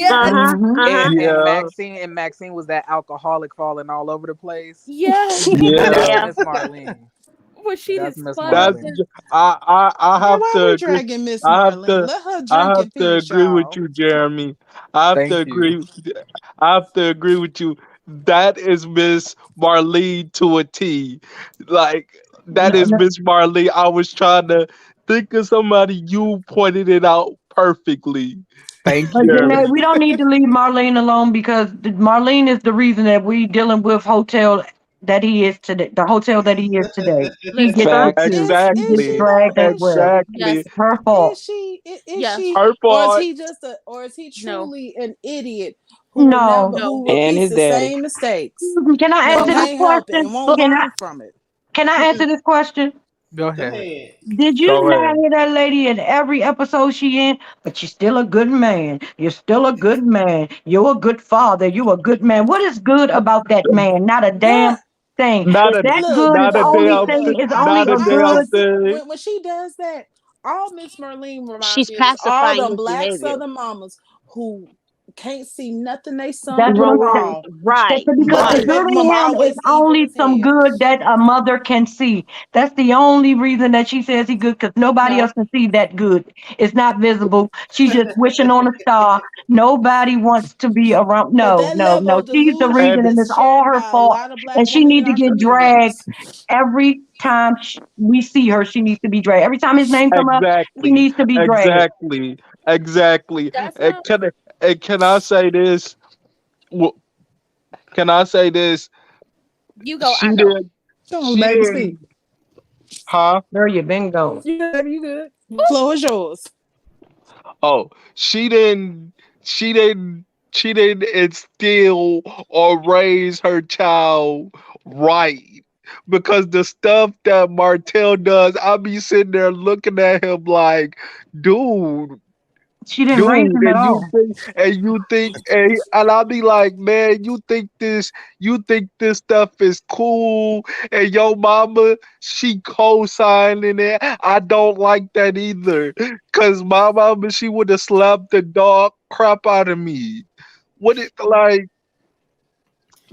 Uh Yes, '60s, huh. Mm-hmm. Uh huh. Yeah, And Maxine was that alcoholic falling all over the place. yes. yeah. That's Yeah. Miss Marlene. When she That's did Miss spun That's up and Marlene. I girl, have why to we agree. dragging Miss I have Marlene? to Let her I drink have and to finish, agree with y'all. you, Jeremy. I have to Thank you. agree. I have to agree with you. That is Miss Marlene to a T. Like that No, is no. Miss Marlene. I was trying to think of somebody. You pointed it out perfectly, Thank But you. Janae, Jeremy. we don't need to leave Marlene alone because Marlene is the reason that we dealing with hotel that he is today. The hotel that he is today. She gets listen. this Facts. too. She Is gets she Exactly. though? dragged as Is well. she? Exactly. Yes, It's her fault. Is yes, she? Her Or is fault. he just a? Or is he no, truly an idiot No. no. who And repeats his the daddy. same mistakes Can I and No, answer this can't help it question? and won't but Can learn from it? I answer this question? go Go ahead. ahead. Did you Go not ahead. hear that lady in every episode she in? But you're still a good man. You're still a good man. You're a good father. You're a good man. What is good about that man? Not a Girl, damn thing. Not If a that look, good is not the a only damn thing, look. is only not a a I damn good. see thing. when she does that, all Miss Marlene remind She's me is all pacifying them his black behavior. Southern mamas who can't see nothing they son That's what do I'm Wrong. wrong, saying. Right. Because but the the Right. good baby in mama him is always evil only as some hell. good that a mother can see. That's the only reason that she says he good because nobody no. else can see that good. It's not visible. She's just wishing on a star. Nobody wants to be around. But No, that no, level no. of She's the delusion reason And and it's is all shared her by a fault. lot of black And she women needs in to our get dragged communities. every time we see her. She needs to be dragged. Every time his name come up, she exactly, needs to be dragged. exactly, exactly. That's And not. can I say this? Well, can I say this? You go. She I go. didn't. Come on, She baby, speak. didn't. Huh? Girl, you been gone. You good, baby, you good. Floor is yours. Oh, she didn't. She didn't. She didn't instill or raise her child right. Because the stuff that Martell does, I be sitting there looking at him like, dude, She didn't raise dude, him at all. and I'll be like, man, you think this stuff is cool, and your mama, she co-signing it. I don't like that either, cause my mama, she would have slapped the dog crap out of me. What it like?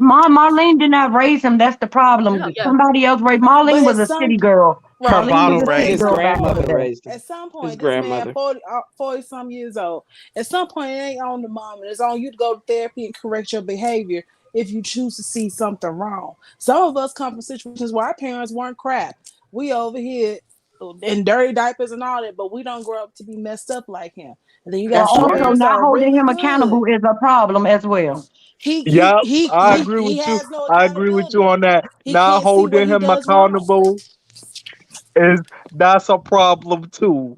Marlene did not raise him. That's the problem. No, yeah. Somebody else raised. But Marlene at was a some city girl. Her right, Marlene was bottle a city His raised girl her. back in the grandmother day. raised him. at some His point, this man grandmother. 40 some years old. At some point, it ain't on the mom, and it's on you to go to therapy and correct your behavior if you choose to see something wrong. Some of us come from situations where our parents weren't crap. We over here in dirty diapers and all that, but we don't grow up to be messed up like him. And then you got But That's some true. also parents that not are holding really him good. accountable is a problem as well. Yep, I agree He with you. has no I agree with you accountability. on that. He Not can't see what holding he him does wrong. accountable is that's a problem too.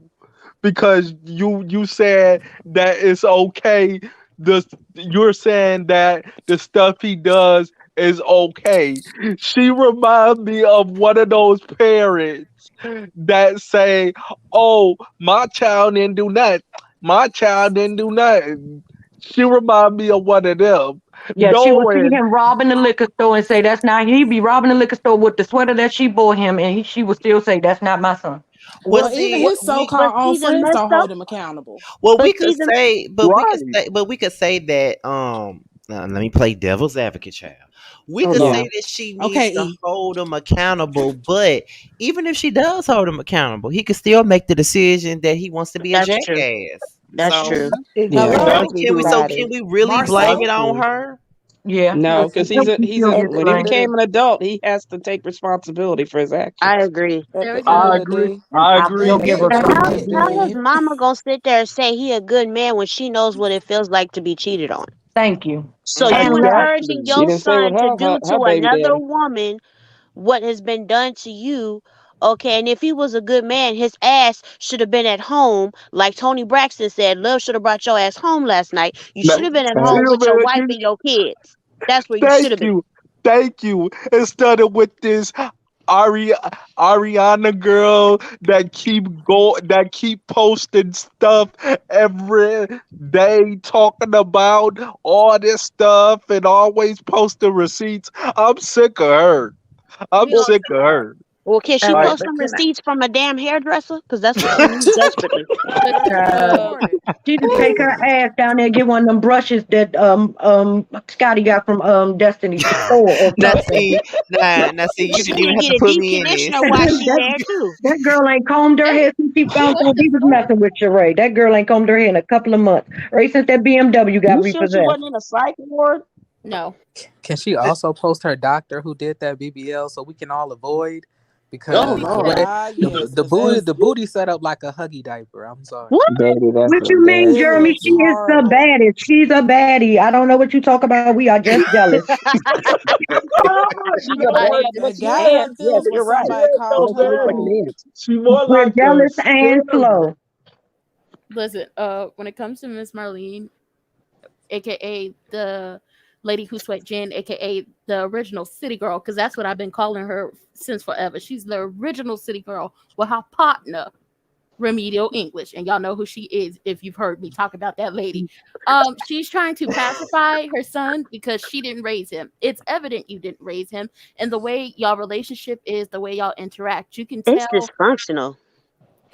Because you said that it's okay. The You're saying that the stuff he does is okay. She reminds me of one of those parents that say, "Oh, my child didn't do nothing. My child didn't do nothing." She reminds me of one of them, Yeah, she would see knowing him robbing the liquor store and say that's not. He'd be robbing the liquor store with the sweater that she bought him, and she would still say that's not my son. Well, But even see, his we But so-called own see the friends don't messed up. hold him accountable. well But we could see the say, right. but we could say that. Let me play devil's advocate, child. We could say Okay. Yeah. that she Okay, needs to E. hold him accountable, but even if she does hold him accountable, he could still make the decision that he wants to be a That's true. jackass. That's So true. Yeah. can Exactly, can we so Scotty. can we really blame That's Marcel. it on true. her? Yeah, No, I because think he he's still a gets when he blamed. became an adult, he has to take responsibility for his I actions. agree. At There we the end go. of I the agree. day, I I agree. still give her Get And what how you how his responsibility. did. mama gonna sit there and say he a good man when she knows what it feels like to be cheated on? Thank you. So you And Mm-hmm. left. encouraging Exactly. She your didn't say what son to do her to baby another daddy. woman what has been done to you. Okay, and if he was a good man, his ass should have been at home, like Tony Braxton said. Love should have brought your ass home last night. You Now, should have been at home Facts. with your wife American, and your kids. That's where you thank should have been. you. Thank you. Instead of with this Ari Ariana girl that keep posting stuff every day talking about all this stuff and always posting receipts. I'm sick of her. I'm We all sick sick of of her. her. Well, can she okay, Like post but some can receipts from a damn hairdresser? Because that's what she needs desperately. Let's keep it I? 100. She could take her ass down there and get one of them brushes that Scotty got from Destiny's store or Now something. see, now see, you She didn't need even to have get to a put deep me in conditioner this. while she that, there too. that girl ain't combed her Hey, hair since she found what out the he was fuck? messing with Sheree. That girl ain't combed her hair in a couple of months. Right since that BMW got You sure she repossessed. wasn't in a psych ward? No. Can she also post her doctor who did that BBL so we can all avoid? Oh Because the Lord. way Yes, the because booty that's the booty set up like a huggy diaper. I'm sorry. What? Baby, that's What the you mean, it Jeremy? looks She is the horrible. baddest. She's a baddie. I don't know what you talk about. We are just jealous. she's a Nobody bad is It looking gotta jealous. ant. be Yes, good with you're right. somebody she called ain't Funky so looking bad. Holt. ant. She more We're like a jealous and scammers. slow. Listen, when it comes to Miss Marlene, aka the lady who sweat gin, aka the original city girl, because that's what I've been calling her since forever. She's the original city girl with her partner, remedial English, and y'all know who she is if you've heard me talk about that lady. She's trying to pacify her son because she didn't raise him. It's evident you didn't raise him, and the way y'all relationship is, the way y'all interact, It's dysfunctional.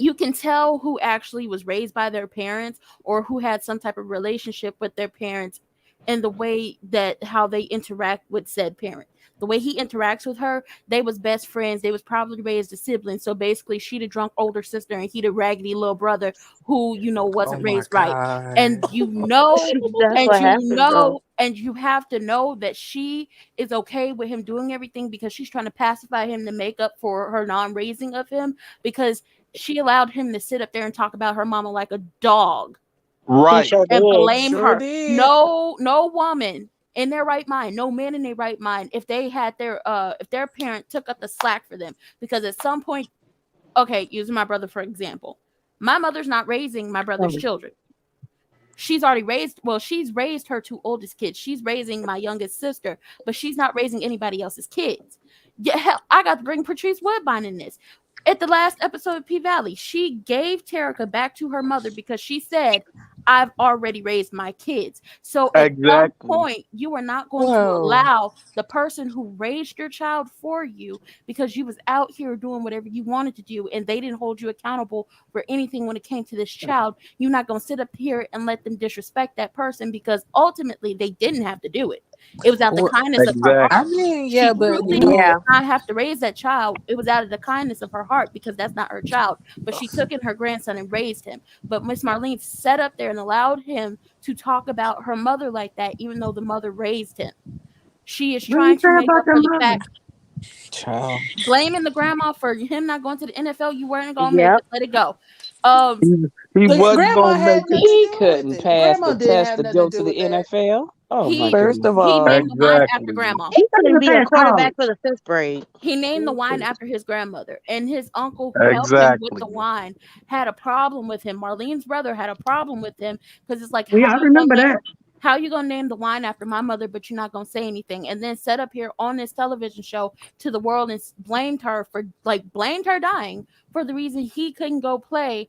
you can tell who actually was raised by their parents or who had some type of relationship with their parents, and the way that how they interact with said parent. The way he interacts with her, they was best friends. They was probably raised as siblings. So basically, she the drunk older sister, and he the raggedy little brother who Oh wasn't my raised right. And god. That's what happens though. and you have to know that she is okay with him doing everything because she's trying to pacify him to make up for her non-raising of him, because she allowed him to sit up there and talk about her mama like a dog He Right. sure and did. blame Sure her. did. No woman in their right mind, no man in their right mind, if they had their if their parent took up the slack for them, because at some point, okay, using my brother for example, my mother's not raising my brother's children. She's already raised, well, she's raised her two oldest kids. She's raising my youngest sister, but she's not raising anybody else's kids. Yeah, hell, I got to bring Patrice Woodbine in this. At the last episode of P Valley, she gave Terica back to her mother because she said, I've already raised my kids. So at some Exactly. point, you are not going to Well, allow the person who raised your child for you, because you was out here doing whatever you wanted to do and they didn't hold you accountable for anything when it came to this child. You're not going to sit up here and let them disrespect that person, because ultimately they didn't have to do it. It was out the well, kindness of her I heart. Exactly. mean, She yeah, but truly you know, Yeah. did not have to raise that child. It was out of the kindness of her heart because that's not her child. But she took in her grandson and raised him. But Miss Marlene sat up there and allowed him to talk about her mother like that, even though the mother raised him. She is What you trying say to make about up the for the mother? fact, child. blaming the grandma for him not going to the NFL. You weren't gonna make Yep. it. Let it go. Um, He, he The wasn't grandma gonna make had it. nothing to He do with couldn't it. pass Grandma the didn't test have to nothing to go to do the with that. NFL. Oh my he First goodness. of he all, named the wine after Exactly. grandma. He couldn't Even be a past quarterback college. for the fifth grade. He named the wine seriously. after his grandmother, and his uncle who helped him with Exactly. the wine had a problem with him. Marlene's brother had a problem with him because it's like, Yeah, I remember that. how you gonna name the wine after my mother, but you're not gonna say anything, and then set up here on this television show to the world and blamed her for, like, blamed her dying for the reason he couldn't go play,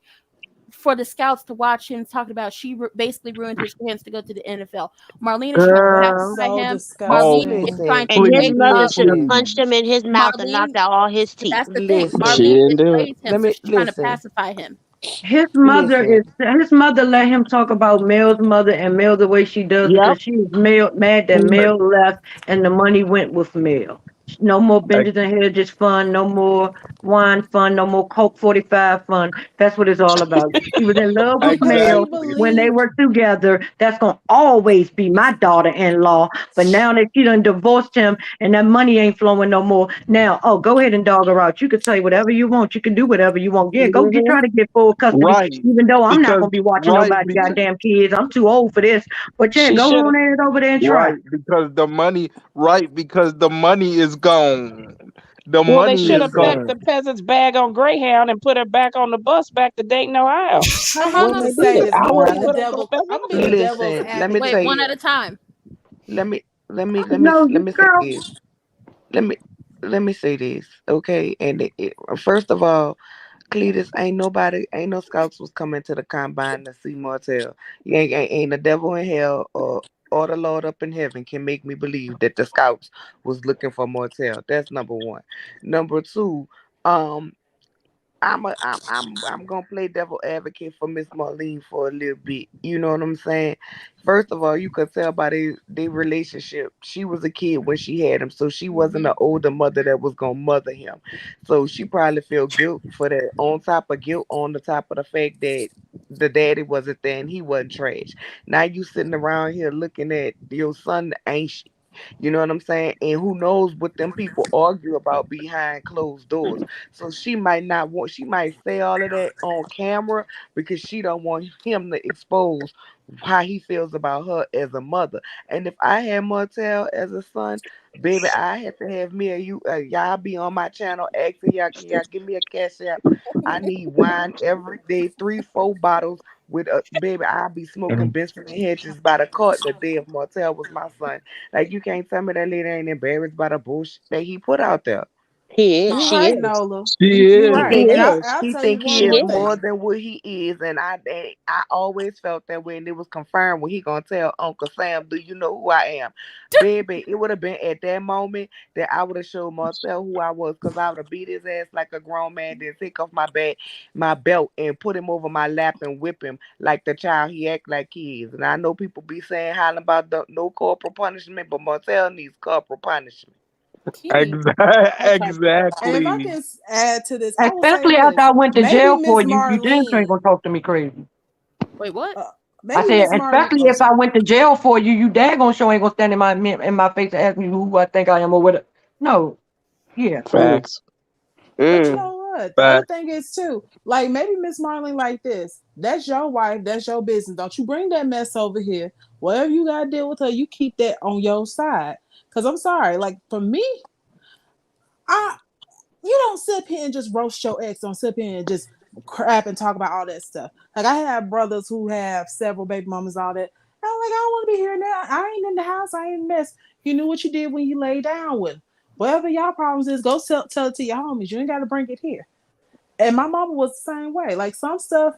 for the scouts to watch him talking about basically ruined his chance to go to the NFL. Marlene is trying to Girl. pacify So him. Oh, Marlene is disgusting. trying Listen, to And his please, make mother up. should have listen, punched him please. in his mouth and Marlene, knocked out all his but teeth. that's the thing. She listen. Marlene didn't didn't do it. raise him, Let so me she's trying to listen. pacify him. Listen. His mother let him talk about Mel's mother and Mel the way she does Yep. because she was Mel mad that Mel left and the money went with Mel. No more Ex- Benjis and Hedges fun. No more wine fun. No more Coke 45 fun. That's what it's all about. She was in love with But she Mel exactly. when they believed. were together. That's going to always be my daughter-in-law. But now that she done divorced him and that money ain't flowing no more, now, oh, go ahead and dog her out. You can say whatever you want. You can do whatever you want. Yeah, go get try Hmm. to get full custody, Right. even though I'm not Because going to be watching right nobody because goddamn kids. I'm too old for this. But yeah, She go should have. on ahead over there and try. right because the money right because the money is gone. The Well, they money should is have put Listen. gone. the peasant's bag on Greyhound and put her back on the bus back to Dayton, Ohio. I'm When gonna they say did, this. I I'm gonna be wouldn't the put Well, her on the devil. I'm gonna be the peasant. devil's listen, let me advocate Wait, tell one you. at a here. time. No, Let me say girl. this. Let me let me say this, okay? And first of all, Cletus, ain't no scouts was coming to the combine to see Martell. You ain't the devil in hell or the Lord up in heaven can make me believe that the scouts was looking for Martell. That's number one. Number two, um, I'm gonna play devil advocate for Miss Marlene for a little bit. You know what I'm saying? First of all, you could tell by their relationship. She was a kid when she had him, so she wasn't Hmm. an older mother that was gonna mother him. So she probably felt guilt for that. On top of guilt, on the top of the fact that the daddy wasn't there and he wasn't trash. Now you sitting around here looking at your son ain't she? You know what I'm saying? And who knows what them people argue about behind closed doors. So she might not want, she might say all of that on camera because she don't want him to expose how he feels about her as a mother. And if I had Martell as a son, baby, I had to have me or you, y'all be on my channel asking y'all, can y'all give me a cash app? I need wine every day, 3, 4 bottles with a baby. I'll be smoking Mhm. Benson and Hedges by the carton the day if Martell was my son. Like you can't tell me that lady ain't embarrassed by the bullshit that he put out there. He is. You're She right, is. Nola. She You're He is. right, She and think is. I'll he tell you think one he She is more is. more thing. than what he is, and I always felt that way, and it was confirmed when he gonna tell Uncle Sam, "Do you know who I am, baby?" It would have been at that moment that I would have showed Marcel who I was, cause I would have beat his ass like a grown man, then take off my belt, and put him over my lap and whip him like the child he act like he is. And I know people be saying hollering about no corporal punishment, but Marcel needs corporal punishment. Kitty. And if I Exactly. can add to this, I will say Especially after this: I went to maybe jail for Miss you, you damn sure ain't Marlene, gonna talk to me crazy. Wait, what? uh, I maybe said, Miss Marlene. especially Oh, if I sorry. went to jail for you, you daggone sure ain't gonna stand in my face and ask me who I think I am or what. No, yeah. Mm. Facts. But you Mm. know what? The other But thing is too, like maybe Miss Marlene like this. That's your wife. That's your business. Don't you bring that mess over here. Whatever you gotta deal with her, you keep that on your side. Cause I'm sorry, like for me, I you don't sit here and just roast your ex. Don't sit here and just crap and talk about all that stuff. Like I have brothers who have several baby mamas, all that. And I'm like, I don't want to be here now. I ain't in the house. I ain't mess. You knew what you did when you lay down with. Whatever y'all problems is, go tell it to your homies. You ain't got to bring it here. And my mama was the same way. Like some stuff,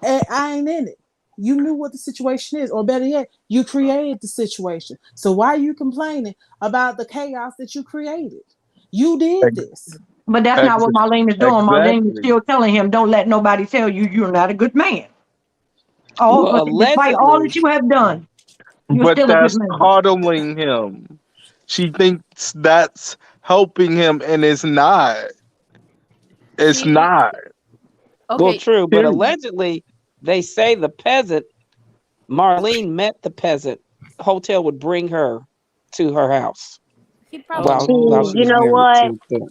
I ain't in it. You knew what the situation is, or better yet, you created the situation. So why are you complaining about the chaos that you created? You did ex- this. But that's not ex- what Marlene is doing. Marlene is exactly. still telling him, don't let nobody tell you you're not a good man. All, Well, despite all that allegedly, you have done, you're But still a good that's man. coddling him. She thinks that's helping him, and it's not. It's See, not. well, okay, true, but Period. allegedly, they say the peasant, Marlene met the peasant. Hotel would bring her to her house he probably while See, while did. she you was know married what? to them.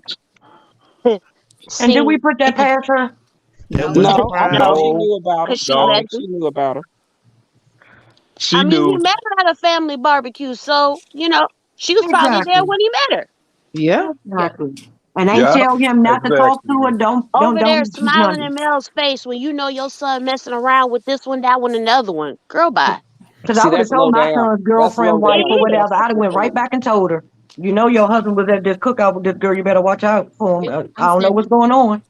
And did we See, put that past her? That was a No, I thought crime. she no, No, knew about her. because she I no. think messy. she knew about her. I She mean, he knew. met her at a family barbecue, so she was probably there Exactly. when he met her. Yeah. Yeah. Exactly. And ain't Yeah, tell him not to talk to her. exactly. Over there Don't do smiling nothing. in Mel's face when you know your son messing around with this one, that one, and the other one. Girl, bye. Because I See, would have that's told low my down. son's That's girlfriend, low wife, or down. It is. whatever. That's I'd have went right manipulative. back and told her. You know your husband was at this cookout with this girl. You better watch out for him. Yep, I'm I don't know what's snitching. going on.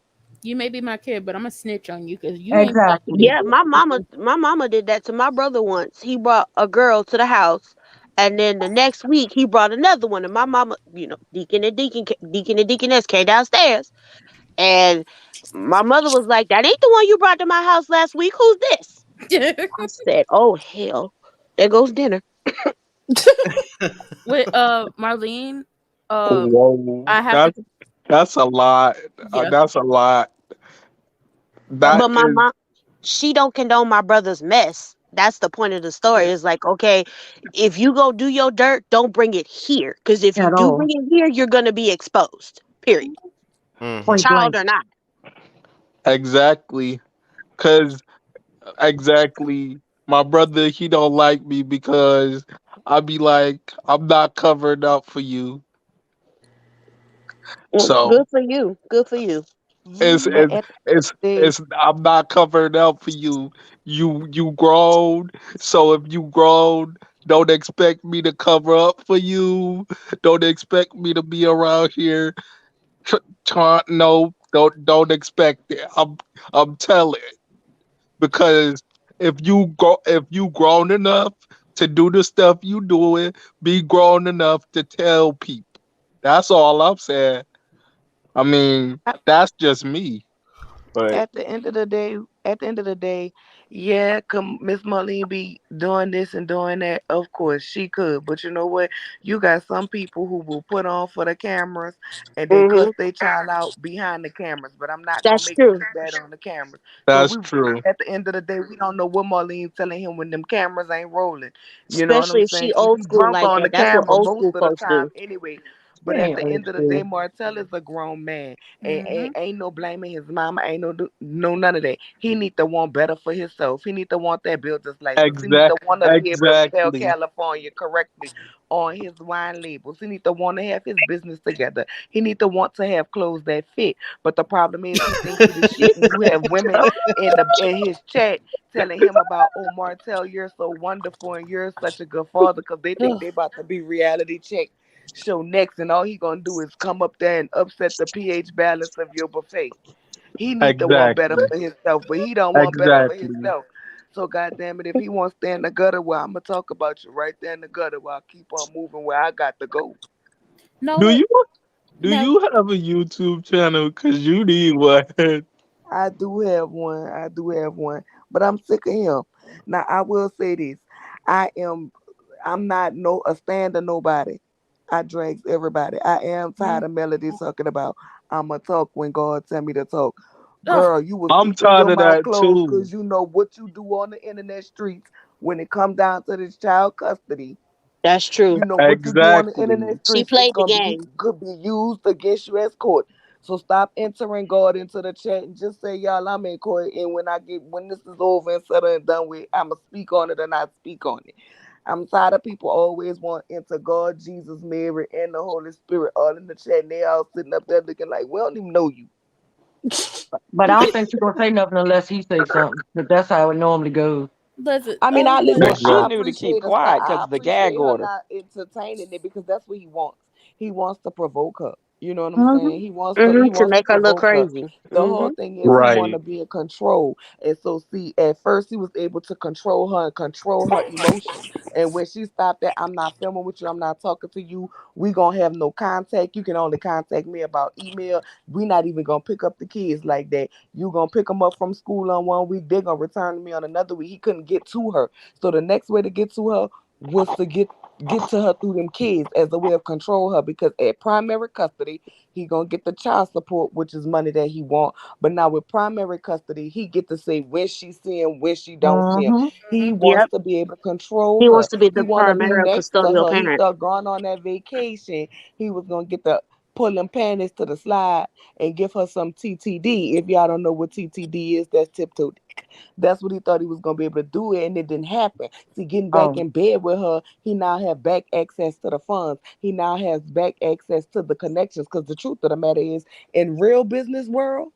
You may be my kid, but I'm gonna snitch on you because you ain't supposed to Exactly. be Yeah, doing nothing. my mama did that to my brother once. He brought a girl to the house, and then the next week he brought another one. And my mama, Deacon and Deaconess came downstairs, and my mother was like, "That ain't the one you brought to my house last week. Who's this?" I said, "Oh hell, there goes dinner." With Marlene. Uh, Whoa, I have to. that's a lot. Yeah. That's a lot. That But my is mom, she don't condone my brother's mess. That's the point of the story. It's like, okay, if you go do your dirt, don't bring it here. Because if you at do bring all. it here, you're going to be exposed. Period. Mm-hmm. Point Child blank. or not. exactly, cause exactly my brother he don't like me because I be like I'm not covering up for you. So Good for you. Good for you. it's But it's at it's the end of it's I'm not covering up for you. You grown, so if you grown, don't expect me to cover up for you. Don't expect me to be around here. No, don't expect it. I'm telling because if you grown enough to do the stuff you doing, be grown enough to tell people. That's all I'm saying. I mean, the, that's just me. But at the end of the day, at the end of the day, yeah, come Miss Marlene be doing this and doing that. Of course, she could, but you know what? You got some people who will put on for the cameras and they cuss Hmm. their child out behind the cameras. But I'm not gonna That's make it true. look bad on the cameras. So that's we, true. at the end of the day, we don't know what Marlene's telling him when them cameras ain't rolling. You know what I'm Especially if saying? she Cause old he school drunk like on that. the That's what camera old most school of the folks time do. anyway. She But at ain't the old end of the day, school. Martell is a grown man. Mm-hmm. Ain't no blaming his mama. Ain't no none of that. He need to want better for himself. He need to want that builder's license. He need to want to be able to spell Exactly. California correctly on his wine labels. He need to want to have his business together. He need to want to have clothes that fit. But the problem is he think he the shit, and you have women in his chat telling him about, oh Martell, you're so wonderful and you're such a good father because they think Ugh. they about to be reality check show next, and all he gonna do is come up there and upset the pH balance of your buffet. He need to want better Exactly. for himself, but he don't want better for Exactly. himself. So goddamn it, if he wants to stay in the gutter, well, I'm gonna talk about you right there in the gutter while I keep on moving where I got to go. Do Nola, you do now you have a YouTube channel? Cause you need one. I do have one. I do have one, but I'm sick of him. Now I will say this: I am. I'm not no a stand of nobody. I drags everybody. I am tired mm, of Melody talking about I'ma talk when God tell me to talk. ugh, Girl, you will I'm keep in tired your of mouth that closed too. because you know what you do on the internet streets when it come down to this child custody. That's You true. know what you do on the internet Exactly. She streets is played the gonna be game. could be used against you as court. So stop entering God into the chat and just say, y'all, I'm in court. And when this is over and said and done with, I'ma speak on it or not speak on it. I'm tired of people always want into God, Jesus, Mary, and the Holy Spirit all in the chat. And they all sitting up there looking like we don't even know you. But I don't think she's gonna say nothing unless he say something. But that's how it normally goes. listen, I mean, I listen. Well, she I Exactly. knew to keep appreciate quiet I because the appreciate gag her order. not entertaining it because that's what he wants. He wants to provoke her. You know what I'm saying? Hmm. He To wants to make her look provoke her. crazy. The Hmm. whole thing is he want Right. to be in control. And so see, at first he was able to control her and control her emotions. And when she stopped that, I'm not filming with you, I'm not talking to you. We gonna have no contact. You can only contact me about email. We not even gonna pick up the kids like that. You gonna pick them up from school on one week. They're gonna return to me on another week. He couldn't get to her. So the next way to get to her was to get to her through them kids as a way of control her because at primary custody he gonna get the child support, which is money that he want. But now with primary custody, he get to say when she see him, when she don't see him. Hmm. He wants Yep. to be able to control He her. wants to be He the want to be primary next to custodial her. He parent. thought going on that vacation, he was gonna get the pull them panties to the slide and give her some TTD. If y'all don't know what TTD is, that's tiptoe dick. That's what he thought he was gonna be able to do it, and it didn't happen. See, getting back Oh, in bed with her, he now have back access to the funds. He now has back access to the connections. Because the truth of the matter is, in real business world,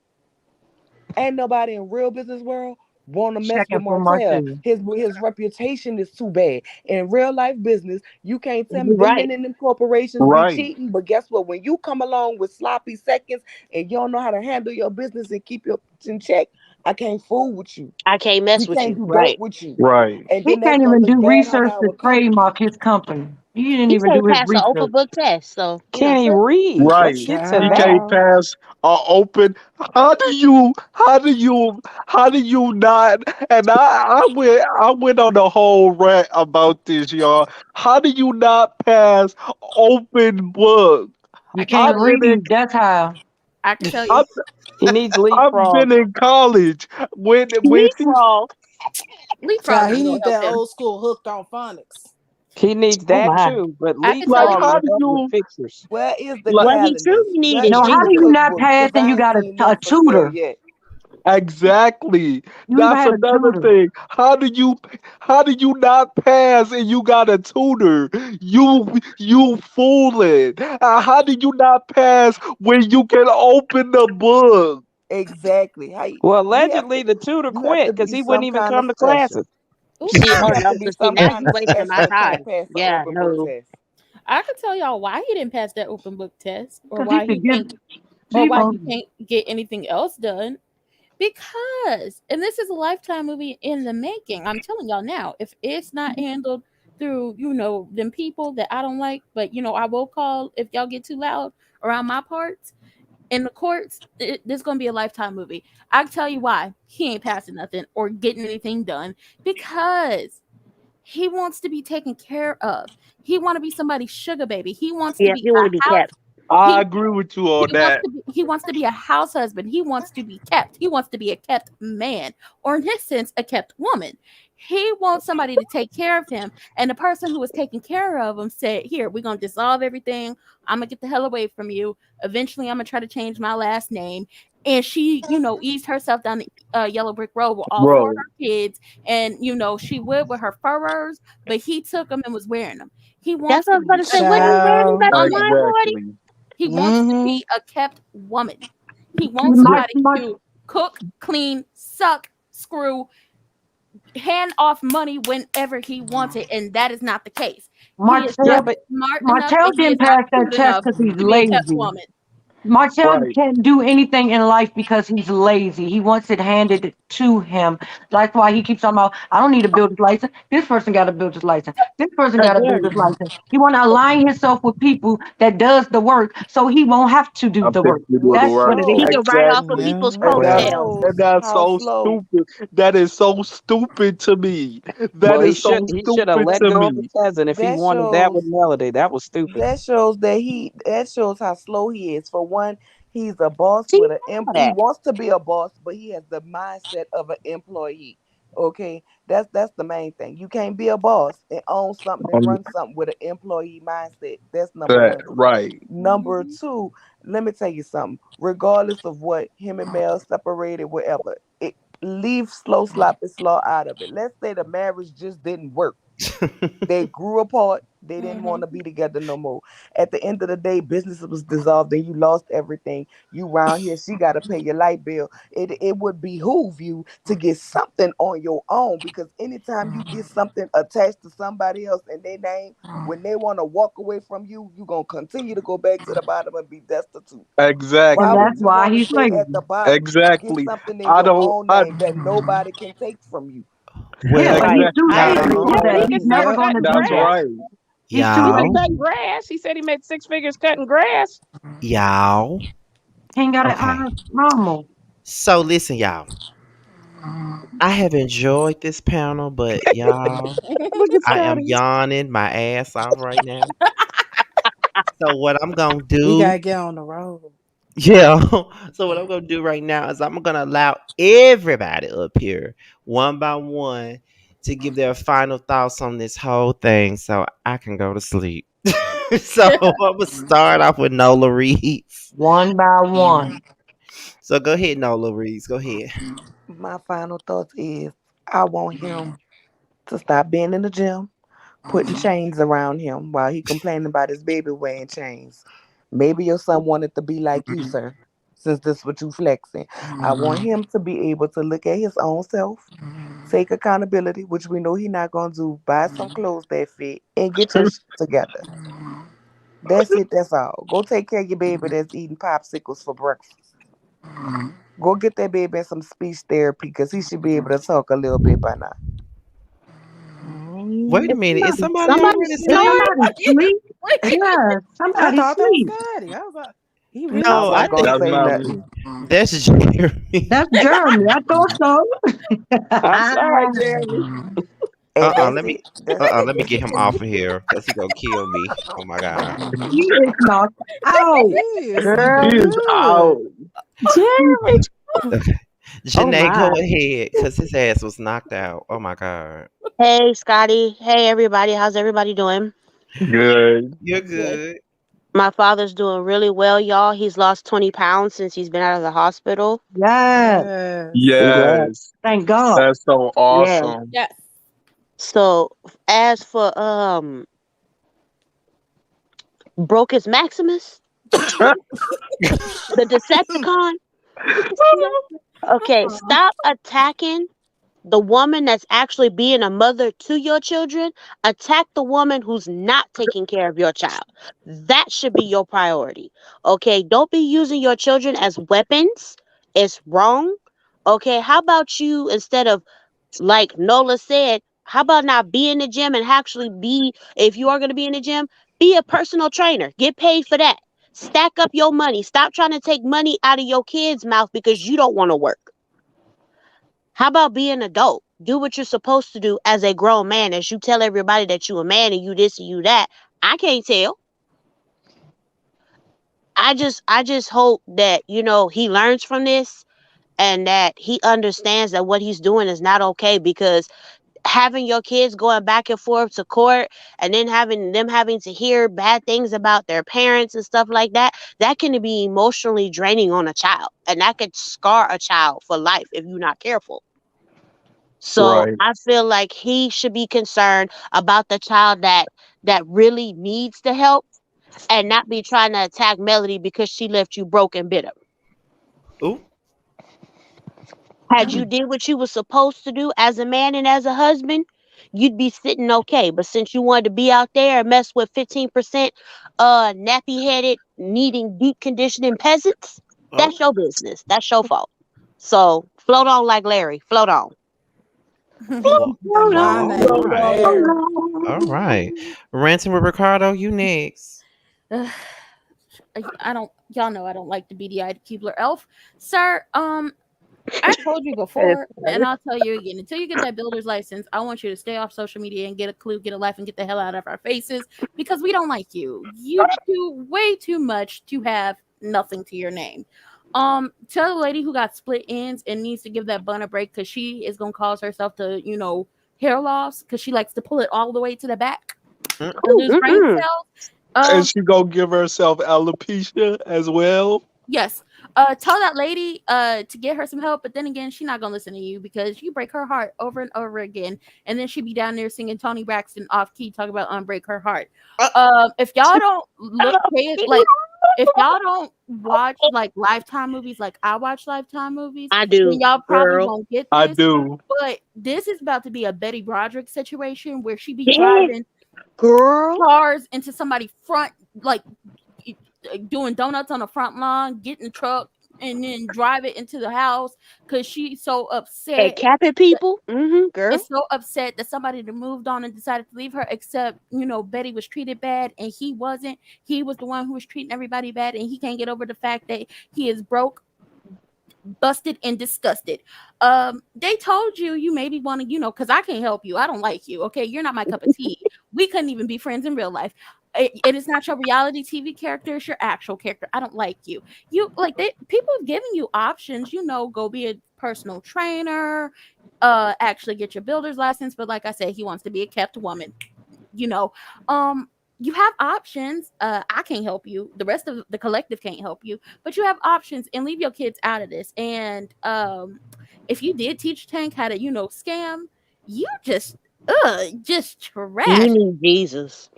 ain't nobody in real business world want to mess checking with for Martell. Martin. His reputation is too bad. In real life business, you can't tell me You them right. men in them corporations be Right. cheating. But guess what? When you come along with sloppy seconds and you don't know how to handle your business and keep your in check, I can't fool with you. I can't We mess with can't you. do dirt Right. with you. Right. And He then that's can't gonna even look do bad on research to our company. trademark his company. He didn't He even do can't his pass an open research. book test. So, Can't even read. Let's Right. get to He that. can't Child. pass open. How do you not and I went on the whole rant about this, y'all. How do you not pass open book? You I've can't been in read. That's how. I can tell you. I've, He needs I've leapfrog. been in college when he Leapfrog. Leapfrog Child, he ain't gonna need help that him. old school hooked on phonics. He needs Oh that my. too, but I can tell like you. leapfrog how will do help with you pictures. Where is the like What he calendars? truly need Where is No, is how the do you Jesus. not cookbooks? pass Because and I you ain't got seen a none for sale tutor? yet. exactly? You even That's had a another tutor. thing. How do you not pass and you got a tutor? You fooling. How do you not pass when you can open the book? Exactly. Well, You have allegedly to the tutor you have quit to because be he wouldn't some even kind of come to special. classes. Ooh, See, oh You have no, to be see some now kind you of wasting my special and can't time. pass the Yeah, open book no. test. I can tell y'all why he didn't pass that open book test, or Because he why could he get can't, or why zero. he can't get anything else done. Because, and this is a Lifetime movie in the making. I'm telling y'all now, if it's not handled through, them people that I don't like, but I will call if y'all get too loud around my parts in the courts. This is gonna be a Lifetime movie. I can tell you why he ain't passing nothing or getting anything done, because he wants to be taken care of. He want to be somebody's sugar baby. He wants to Yeah, be you want to be a house. kept. I He agree with you on he wants that. to be he wants to be a house husband. He wants to be kept. He wants to be a kept man, or in his sense, a kept woman. He wants somebody to take care of him. And the person who was taking care of him said, "Here, we're gonna dissolve everything. I'm gonna get the hell away from you. Eventually, I'm gonna try to change my last name." And she, eased herself down the yellow brick road with all four of Bro, her kids. And she would with her furrows, but he took them and was wearing them. He That's wants what I to was about be to a say. What kept he wearing? You Child. better woman. mind, Lordy. exactly. He wants to Mm-hmm. be a kept woman. He wants Mar- somebody Mar- to cook, clean, suck, screw, hand off money whenever he wants it, and that is not the case. He is Yeah, not Martell, but smart enough Martell and he is didn't not pass that cute test enough because he's to be a kept lazy. woman. Martell Right. can't do anything in life because he's lazy. He wants it handed to him. That's why he keeps talking about, I don't need a builder's license. This person got a builder's license. This person got a builder's Again. license. He want to align himself with people that does the work so he won't have to do I'm the work. fixing to do the Which That's what work. it is. He can shows, ride off of Exactly. people's Yeah. which And that's coattails. shows and that's how so slow. stupid. That is so stupid to me. That well, he is so should he should have stupid let to go of the me. cousin if he That wanted that with shows Melody. That was stupid. that shows how slow he is. For one, he's a boss See, with all he that. wants to be a boss, but he has the mindset of an employee. Okay, that's the main thing. You can't be a boss and own something and Um, run something with an employee mindset. That's number that one. right. Number two, let me tell you something. Regardless of what him and Mel separated, whatever, leave slow sloppy slaw out of it. Let's say the marriage just didn't work. They grew apart. They didn't want Hmm. to be together no more. At the end of the day, business was dissolved and you lost everything. You round here, she got to pay your light bill. It would behoove you to get something on your own, because anytime you get something attached to somebody else and their name, when they want to walk away from you, you're going to continue to go back to the bottom and be destitute. And Why Exactly. would that's you why want to he's stay at lazy. the bottom? Get Exactly. something in I your don't. own I name that nobody can take from you. Yeah, but Well, Right. he's exactly. too I I agree lazy with for agree. y'all, that. Well, he that. can He's still never Yep. going cut to do That's that. grass. right. He's too He can y'all, cut lazy. grass. He said he made six figures cutting grass. y'all. He ain't got an Okay. honest normal. So listen, y'all. I have enjoyed this panel, but y'all, Look at I am Scotty. yawning my ass off right now. So what I'm gonna We do, gotta get on the road. yeah. So what I'm gonna do right now is I'm gonna allow everybody up here one by one to give their final thoughts on this whole thing, so I can go to sleep. So I'm gonna start off with Nola Reeds. One by one. So go ahead, Nola Reeds. Go ahead. My final thoughts is I want him to stop being in the gym, putting chains around him while he complaining about his baby wearing chains. Maybe your son wanted to be like you, sir, since this what you flexing. I want him to be able to look at his own self, take accountability, which we know he not gonna do, buy some clothes that fit, and get your shit together. That's it, that's all. Go take care of your baby that's eating popsicles for breakfast. Go get that baby some speech therapy because he should be able to talk a little bit by now. Wait a Is minute. Is somebody somebody somebody already Is asleep? snoring? somebody asleep? Yeah, I somebody thought that was sleep. Scotty. I was like, he really I'm No, I not slept. gonna think That's say not me. nothing. that's Jeremy. That's Jeremy. I thought so. I'm sorry, Jeremy. And Uh-uh, that's let me it. That's let me get him off of here because he gonna kill me. Oh my god. He is knocked out. He is girl. He is out. good. Jerry. Oh Janae, go my. ahead, because his ass was knocked out. Oh my god. Hey, Scotty. Hey, everybody. How's everybody doing? Good. You're Good. good. My father's doing really well, y'all. He's lost 20 pounds since he's been out of the hospital. Yes. Yes. Yeah. Yes. Thank God. That's so Yeah. awesome. Yes. So as for Brocus Maximus, the Decepticon, okay, stop attacking the woman that's actually being a mother to your children. Attack the woman who's not taking care of your child. That should be your priority. Okay, don't be using your children as weapons. It's wrong. Okay, how about you, instead of, like Nola said, how about not be in the gym and actually be, if you are going to be in the gym, be a personal trainer. Get paid for that. Stack up your money. Stop trying to take money out of your kids' mouth because you don't want to work. How about be an adult? Do what you're supposed to do as a grown man. As you tell everybody that you a man and you this and you that. I can't tell. I just hope that, he learns from this and that he understands that what he's doing is not okay, because having your kids going back and forth to court and then having to hear bad things about their parents and stuff like that, that can be emotionally draining on a child, and that could scar a child for life if you're not careful. So Right. I feel like he should be concerned about the child that really needs the help, and not be trying to attack Melody because she left you broke and bitter. Ooh. Had you did what you were supposed to do as a man and as a husband, you'd be sitting okay. But since you wanted to be out there and mess with 15% nappy headed, needing deep conditioning peasants, Oh. that's your business. That's your fault. So float on like Larry. Float on. Well, And well, my all name right. Larry. All right. Ranting with Ricardo, you next. I don't. Y'all know I don't like the beady-eyed Keebler elf, sir. I told you before, and I'll tell you again. Until you get that builder's license, I want you to stay off social media and get a clue, get a life, and get the hell out of our faces because we don't like you. You do way too much to have nothing to your name. Tell the lady who got split ends and needs to give that bun a break because she is gonna cause herself to, hair loss because she likes to pull it all the way to the back Mm. and lose brain Mm-mm. cells. And Um, she gonna give herself alopecia as well. Yes. Tell that lady to get her some help, but then again, she's not gonna listen to you because you break her heart over and over again, and then she be down there singing Tony Braxton off key, talking about unbreak her heart. Uh, If y'all don't look pay it like if y'all don't watch like Lifetime movies like I watch Lifetime movies, I then do, y'all probably girl. won't get I this. do. But this is about to be a Betty Broderick situation where she be Yeah, driving girl. cars into somebody's front, like doing donuts on the front lawn, get in the truck, and then drive it into the house because she's so Hey, upset. capping people. Girl. Is so upset that somebody that moved on and decided to leave her. Except Betty was treated bad and he wasn't. He was the one who was treating everybody bad, and he can't get over the fact that he is broke, busted, and disgusted. They told you maybe want to, because I can't help you. I don't like you. Okay, you're not my cup of tea. We couldn't even be friends in real life. It is not your reality TV character. It's your actual character. I don't like you. You like people have given you options. Go be a personal trainer. Actually get your builder's license. But like I said, he wants to be a kept woman. You know, um, you have options. I can't help you. The rest of the collective can't help you, but you have options, and leave your kids out of this. And if you did teach Tank how to, scam, you just You trash. need Jesus.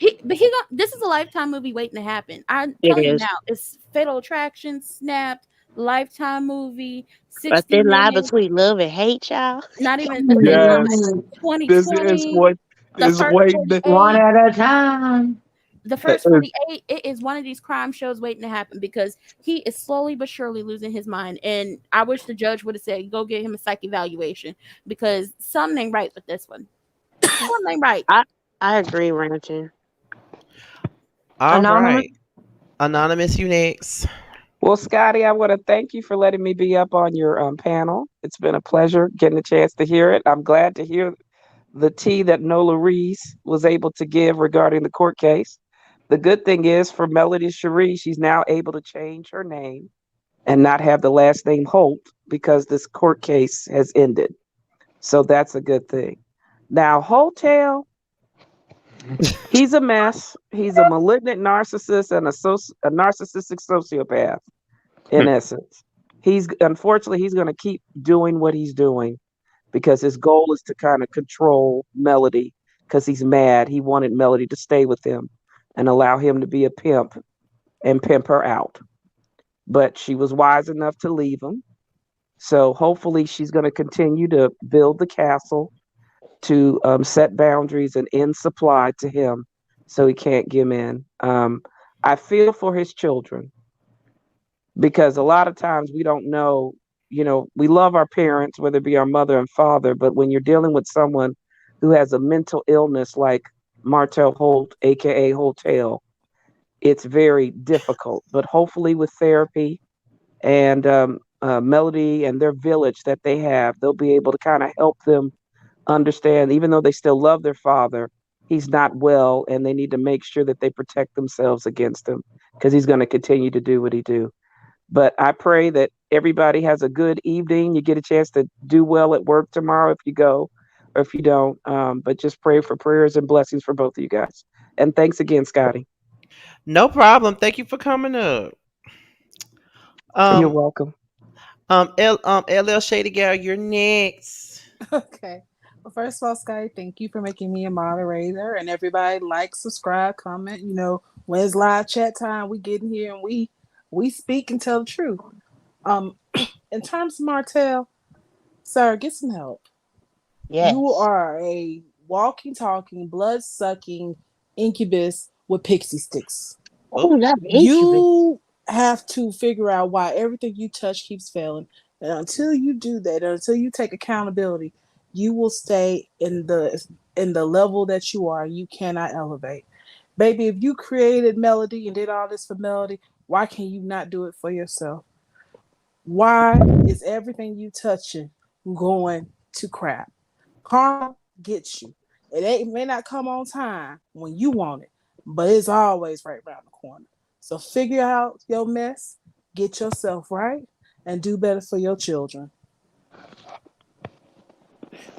This is a Lifetime movie waiting to happen. I'm It telling you is. now. It's Fatal Attraction, Snapped, Lifetime movie, A 60 thin line minutes. between love and hate, child. Not even a thin line. Yes. This is 2020. what The is first waiting. 48. One at a time. The first 48, it is one of these crime shows waiting to happen because he is slowly but surely losing his mind. And I wish the judge would have said, go get him a psych evaluation because something ain't right with this one. Something ain't right. I agree, Ranton. All Anonymous. right. Anonymous, you next. Well, Scotty, I want to thank you for letting me be up on your panel. It's been a pleasure getting a chance to hear it. I'm glad to hear the tea that Nola Reese was able to give regarding the court case. The good thing is for Melody Cherie, she's now able to change her name and not have the last name Holt because this court case has ended. So that's a good thing. Now, Hotel, he's a mess. He's a malignant narcissist and a narcissistic sociopath, in essence. He's unfortunately he's going to keep doing what he's doing because his goal is to kind of control Melody because he's mad. He wanted Melody to stay with him and allow him to be a pimp and pimp her out. But she was wise enough to leave him. So hopefully she's going to continue to build the castle to set boundaries and end supply to him so he can't give in. I feel for his children because a lot of times we don't know, we love our parents, whether it be our mother and father, but when you're dealing with someone who has a mental illness like Martell Holt, aka Hotel, it's very difficult. But hopefully, with therapy and Melody and their village that they have, they'll be able to kind of help them understand, even though they still love their father, he's not well, and they need to make sure that they protect themselves against him because he's going to continue to do what he do. But I pray that everybody has a good evening. You get a chance to do well at work tomorrow if you go or if you don't. But just pray for prayers and blessings for both of you guys. And thanks again, Scotty. No problem. Thank you for coming up. You're Um, welcome. LL Shady Gal, you're next. Okay. Well, first of all, Sky, thank you for making me a moderator. And everybody like, subscribe, comment. When it's live chat time, we get in here and we speak and tell the truth. Um, in terms of Martell, sir, get some help. You Yes. are a walking, talking, blood sucking incubus with pixie sticks. Oh, Oh, not incubus. You have to figure out why everything you touch keeps failing. And until you do that, until you take accountability, you will stay in the level that you are. You cannot elevate. Baby, if you created Melody and did all this for Melody, why can you not do it for yourself? Why is everything you touching going to crap? Karma gets you. It may not come on time when you want it, but it's always right around the corner. So figure out your mess, get yourself right, and do better for your children.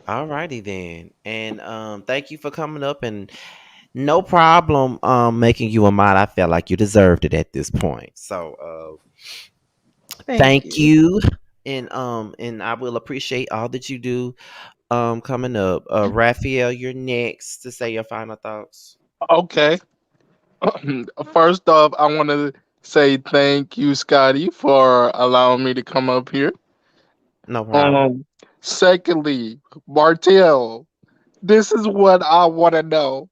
alrighty then. And thank you for coming up, and no problem making you a mod. I felt like you deserved it at this point. So Thank thank you. you. And I will appreciate all that you do coming up. Raphael, you're next to say your final thoughts. Okay. First off, I want to say thank you, Scotty, for allowing me to come up here. No problem. Um, Secondly, Martell, this is what I want to know.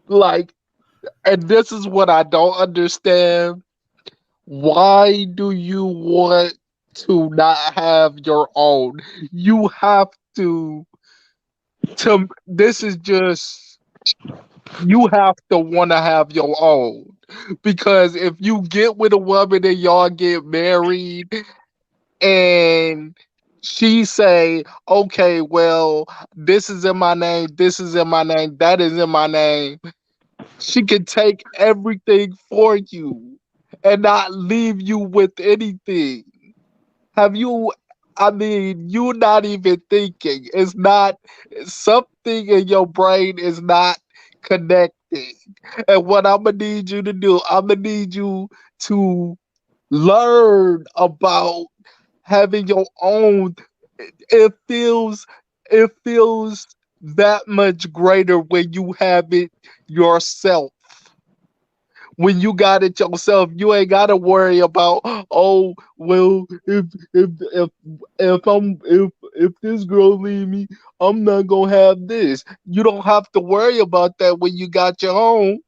Like, and this is what I don't understand. Why do you want to not have your own? You have to this is just you have to want to have your own because if you get with a woman and y'all get married and she say, okay, well, this is in my name, this is in my name, that is in my name, she can take everything for you and not leave you with anything. Have you, I mean, you not even thinking. It's not, something in your brain is not connecting. And what I'm going to need you to do, I'm going to need you to learn about having your own. It feels, it feels that much greater when you have it yourself. When you got it yourself, you ain't gotta worry about, oh well, if this girl leave me, I'm not gonna have this. You don't have to worry about that when you got your own.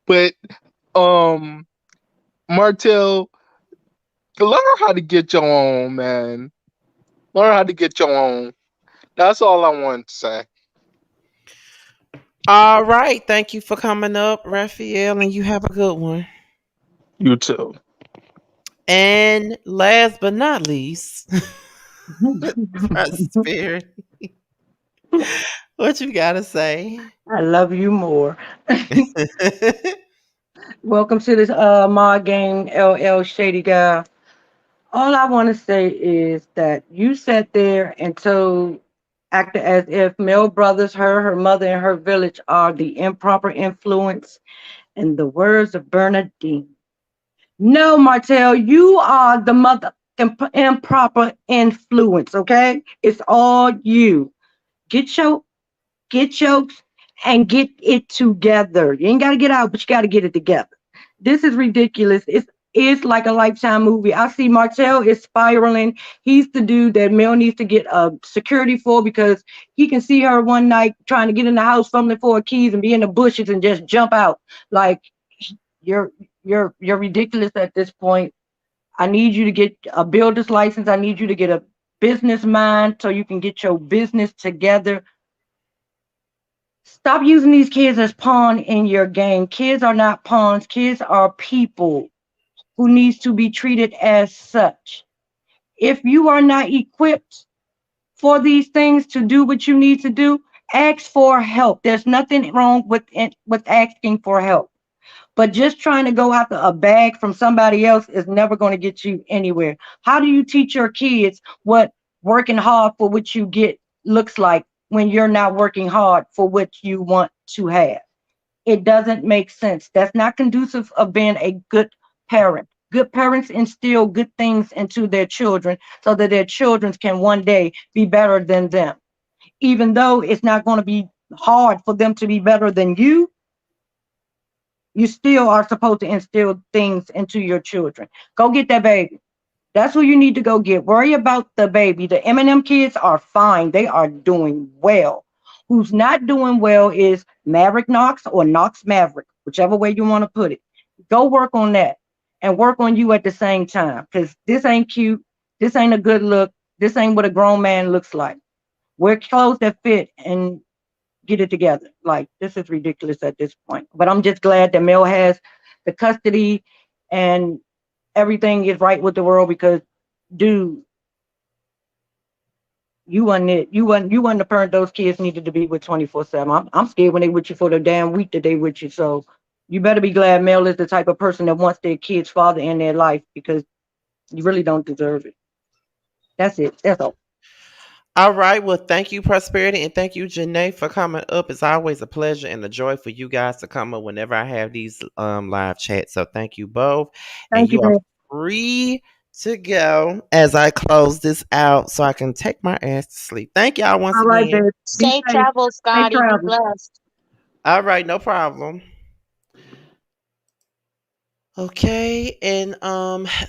But um Martell, learn how to get your own, man. Learn how to get your own. That's all I want to say. All right. Thank you for coming up, Raphael, and you have a good one. You too. And last but not least, Prosperity. What you gotta say? I love you more. Welcome to this mod game, LL Shady Guy. All I want to say is that you sat there and told, acted as if Mel Brothers, her mother, and her village are the improper influence. In the words of Bernadine, no, Martell, you are the mother improper influence. Okay, it's all you. Get your get jokes and get it together. You ain't got to get out, but you got to get it together. This is ridiculous. It's like a Lifetime movie. I see Martell is spiraling. He's the dude that Mel needs to get security for because he can see her one night trying to get in the house, fumbling for her keys, and be in the bushes and just jump out. Like you're you're ridiculous at this point. I need you to get a builder's license. I need you to get a business mind so you can get your business together. Stop using these kids as pawn in your game. Kids are not pawns. Kids are people who needs to be treated as such. If you are not equipped for these things to do what you need to do, ask for help. There's nothing wrong with asking for help. But just trying to go after a bag from somebody else is never going to get you anywhere. How do you teach your kids what working hard for what you get looks like when you're not working hard for what you want to have? It doesn't make sense. That's not conducive of being a good parent. Good parents instill good things into their children so that their children can one day be better than them. Even though it's not going to be hard for them to be better than you still are supposed to instill things into your children. Go get that baby. That's who you need to go get. Worry about the baby. The M&M kids are fine. They are doing well. Who's not doing well is Maverick Knox or Knox Maverick, whichever way you want to put it. Go work on that and work on you at the same time because this ain't cute. This ain't a good look. This ain't what a grown man looks like. Wear clothes that fit and get it together. Like this is ridiculous at this point. But I'm just glad that Mel has the custody and everything is right with the world because, dude, you wasn't it. You wasn't the parent those kids needed to be with 24/7. I'm scared when they with you for the damn week that they with you. So you better be glad Mel is the type of person that wants their kid's father in their life because you really don't deserve it. That's it. That's all. All right. Well, thank you, Prosperity, and thank you, Janae, for coming up. It's always a pleasure and a joy for you guys to come up whenever I have these live chats. So thank you both. And Thank you, you are babe. free to go as I close this out so I can take my ass to sleep. Thank y'all once All right, again. babe. Be Safe safe. travels, Safe Scotty. Be travel. blessed. All right, no problem. Okay, and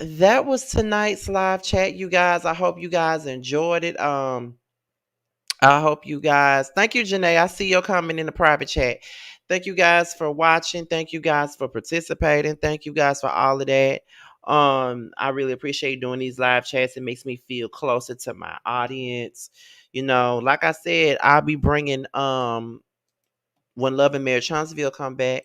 that was tonight's live chat, you guys. I hope you guys enjoyed it. I hope you guys. Thank you, Janae. I see your comment in the private chat. Thank you guys for watching. Thank you guys for participating. Thank you guys for all of that. I really appreciate doing these live chats. It makes me feel closer to my audience. You know, like I said, I'll be bringing when Love and Marriage Huntsville come back.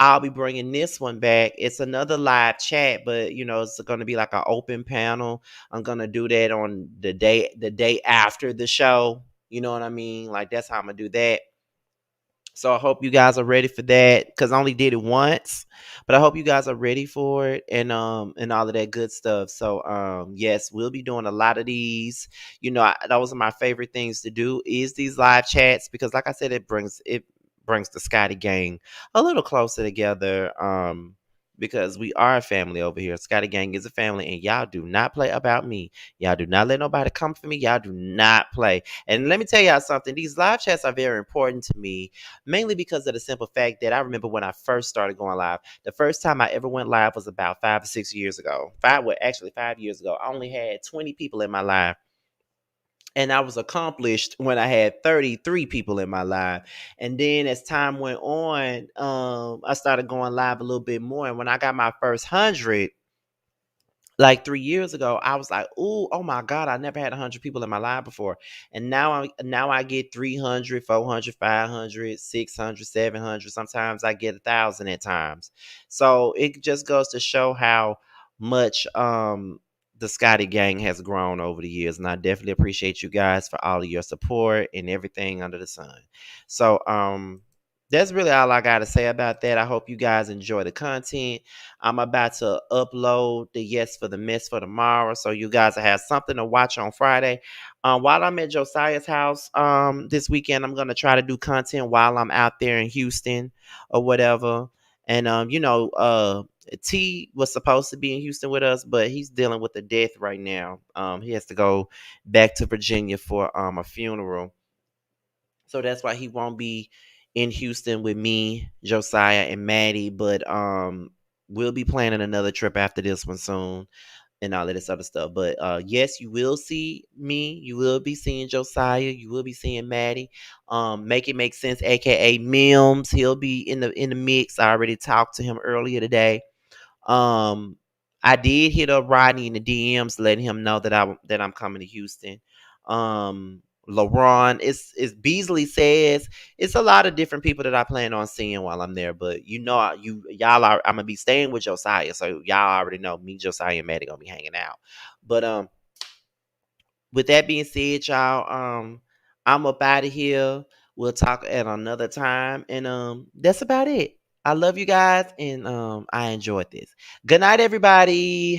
I'll be bringing this one back. It's another live chat, but you know it's going to be like an open panel. I'm going to do that on the day after the show. You know what I mean? Like that's how I'm gonna do that. So I hope you guys are ready for that because I only did it once, but I hope you guys are ready for it and all of that good stuff. So yes, we'll be doing a lot of these. You know, those are my favorite things to do is these live chats because, like I said, it brings the Scotty gang a little closer together. Because we are a family over here. Scotty Gang is a family, and y'all do not play about me. Y'all do not let nobody come for me. Y'all do not play. And let me tell y'all something. These live chats are very important to me, mainly because of the simple fact that I remember when I first started going live. The first time I ever went live was about 5 or 6 years ago. Well, actually 5 years ago. I only had 20 people in my live. And I was accomplished when I had 33 people in my live. And then as time went on, I started going live a little bit more. And when I got my first 100, like 3 years ago, I was like, "Ooh, oh my God, I never had 100 people in my live before." And now I get 300, 400, 500, 600, 700. Sometimes I get 1,000 at times. So it just goes to show how much the Scotty gang has grown over the years, and I definitely appreciate you guys for all of your support and everything under the sun. So, that's really all I got to say about that. I hope you guys enjoy the content. I'm about to upload the Yes for the Mess for tomorrow, so you guys will have something to watch on Friday. While I'm at Josiah's house this weekend, I'm gonna try to do content while I'm out there in Houston or whatever. And T was supposed to be in Houston with us, but he's dealing with a death right now. He has to go back to Virginia for a funeral, so that's why he won't be in Houston with me, Josiah, and Maddie. But we'll be planning another trip after this one soon and all of this other stuff. But yes, you will see me. You will be seeing Josiah. You will be seeing Maddie. Make it make sense, aka Mims. He'll be in the mix. I already talked to him earlier today. Um, I did hit up Rodney in the DMs, letting him know that I'm coming to Houston. LaRon, it's Beasley says it's a lot of different people that I plan on seeing while I'm there. But y'all are I'm gonna be staying with Josiah, so y'all already know me, Josiah, and Maddie gonna be hanging out. But with that being said, y'all, I'm up out of here. We'll talk at another time, and that's about it. I love you guys, and I enjoyed this. Good night, everybody.